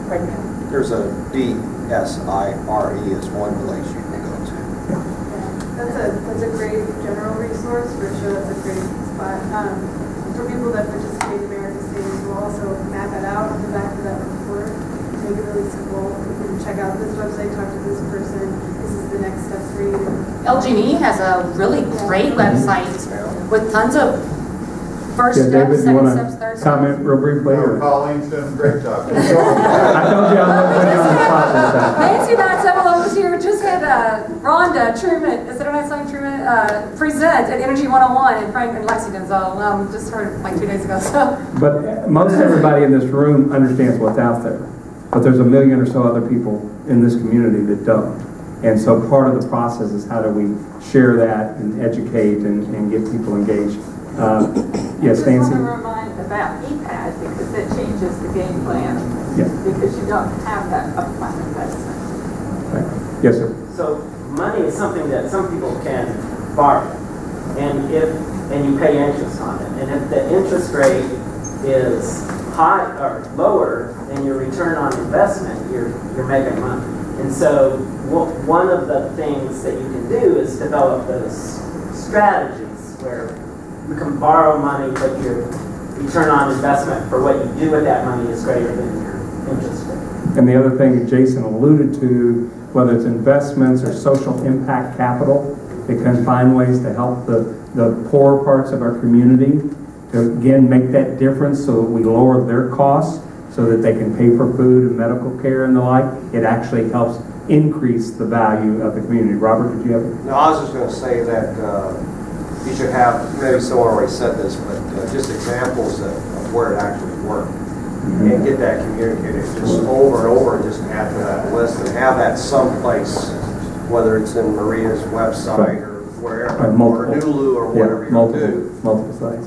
Pardon me? There's a DSIRE is one place you can go to. That's a great general resource, for sure. That's a great spot. For people that participate in America's Savings, we'll also map it out on the back of that report. Make it really simple. You can check out this website, talk to this person. This is the next step for you. LG&E has a really great website with tons of first steps, David, you second want steps, to third steps. comment real briefly? No, Colleen's doing a great job. I told you I was putting you on the spot this time. Nancy and I, several of us here, just had Rhonda Truman, is that her nice name, Truman, present at Energy 101 in Franklin, Lexington. So just heard it 2 days ago. So. But most everybody in this room understands what's out there. But there's 1 million or so other people in this community that don't. And so part of the process is how do we share that and educate and get people engaged. Yes, Nancy? I just want to remind about EPAD because that changes the game plan. Yeah. Because you don't have that upfront investment. Right. Yes, sir. So money is something that some people can borrow, and you pay interest on it. And if the interest rate is high or lower than your return on investment, you're making money. And so one of the things that you can do is develop those strategies where you can borrow money, but your return on investment for what you do with that money is greater than your interest rate. And the other thing that Jason alluded to, whether it's investments or social impact capital, they can find ways to help the poorer parts of our community to, again, make that difference so that we lower their costs so that they can pay for food and medical care and the like. It actually helps increase the value of the community. Robert, did you have it? No, I was just going to say that you should have, maybe someone already said this, but just examples of where it actually worked. And get that communicated just over and over and just add to that list and have that someplace, whether it's in Maria's website or wherever, Right, or multiple. NuLu or Yeah, whatever you're gonna do. multiple sites.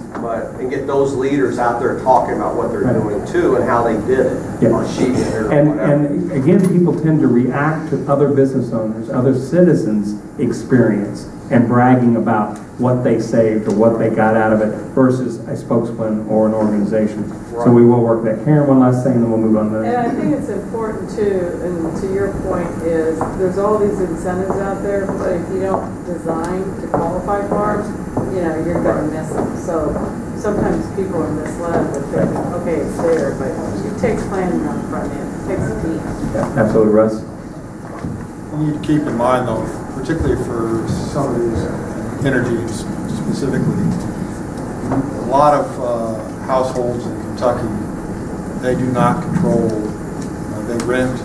And get those leaders out there talking about what they're Right. doing too and how they did it, Yeah. or she did it, or And, whatever. and again, people tend to react to other business owners, other citizens' experience and bragging about what they saved or what they got out of it versus a spokesman or an organization. So we will work that. Karen, one last thing, and then we'll move on to And I think it's important too, and to your point is, there's all these incentives out there, but if you don't design to qualify for them, you're gonna miss them. So sometimes people are misled with thinking, okay, it's there, but it takes planning on the front end, it takes a team. Yeah, absolutely, Russ. You need to keep in mind though, particularly for some of these energy specifically, a lot of households in Kentucky, they do not control, they rent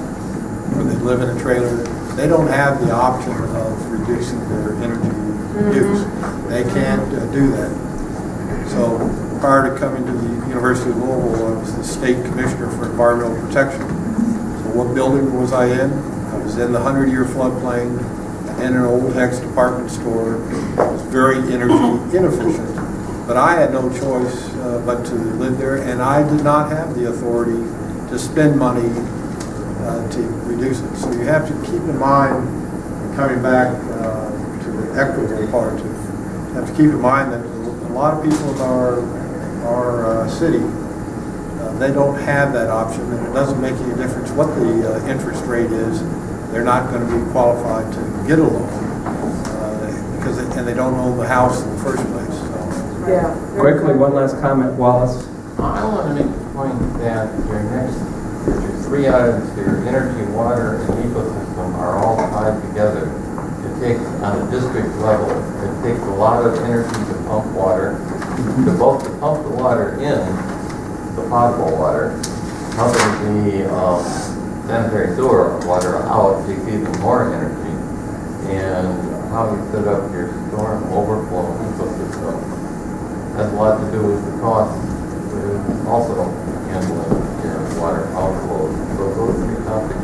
or they live in a trailer. They don't have the option of reducing their energy use. They can't do that. So prior to coming to the University of Louisville, I was the state commissioner for environmental protection. So what building was I in? I was in the 100-year floodplain in an old Hex department store. It was very energy inefficient. But I had no choice but to live there, and I did not have the authority to spend money to reduce it. So you have to keep in mind, coming back to the equitable part, you have to keep in mind that a lot of people in our city, they don't have that option, and it doesn't make any difference what the interest rate is. They're not going to be qualified to get a loan because they don't own the house in the first place. So. Yeah. Quickly, one last comment, Wallace. I want to make the point that your three items here, energy, water, and ecosystem, are all tied together. It takes, on a district level, it takes a lot of energy to pump water, to both to pump the water in, the potable water, pumping the sanitary sewer water out takes even more energy, and how you set up your storm overflow ecosystem has a lot to do with the cost, but also handling your water outflows. So those three topics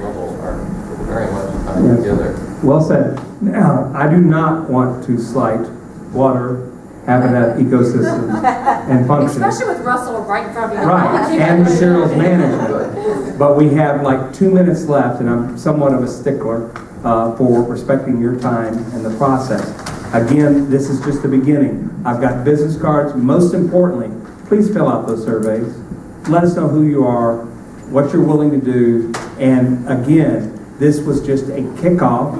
level are very much tied together. Well said. Now, I do not want to slight water, habitat, ecosystem, and function. Especially with Russell right in front of you. Right, and materials management. But we have like 2 minutes left, and I'm somewhat of a stickler for respecting your time and the process. Again, this is just the beginning. I've got business cards. Most importantly, please fill out those surveys. Let us know who you are, what you're willing to do, and again, this was just a kickoff,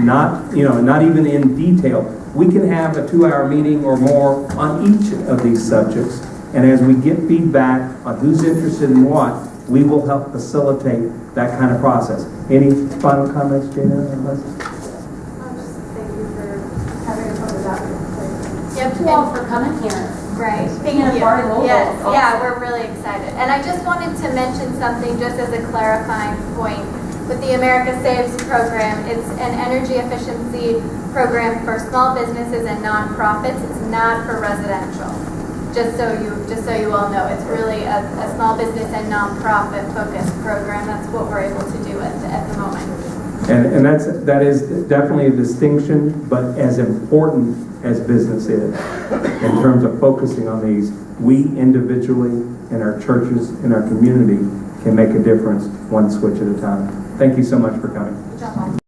not even in detail. We can have a 2-hour meeting or more on each of these subjects, and as we get feedback on who's interested in what, we will help facilitate that kind of process. Any final comments, Jana or Leslie? Thank you for having us on the document. Thank you all for coming here. Right. Being a part of Louisville. Yes, Awesome. yeah, we're really excited. And I just wanted to mention something just as a clarifying point. With the America Saves program, it's an energy efficiency program for small businesses and nonprofits. It's not for residential. Just so you all know, it's really a small business and nonprofit focused program. That's what we're able to do at the moment. And that is definitely a distinction, but as important as business is in terms of focusing on these. We individually, in our churches, in our community, can make a difference one switch at a time. Thank you so much for coming. Good job, Mom.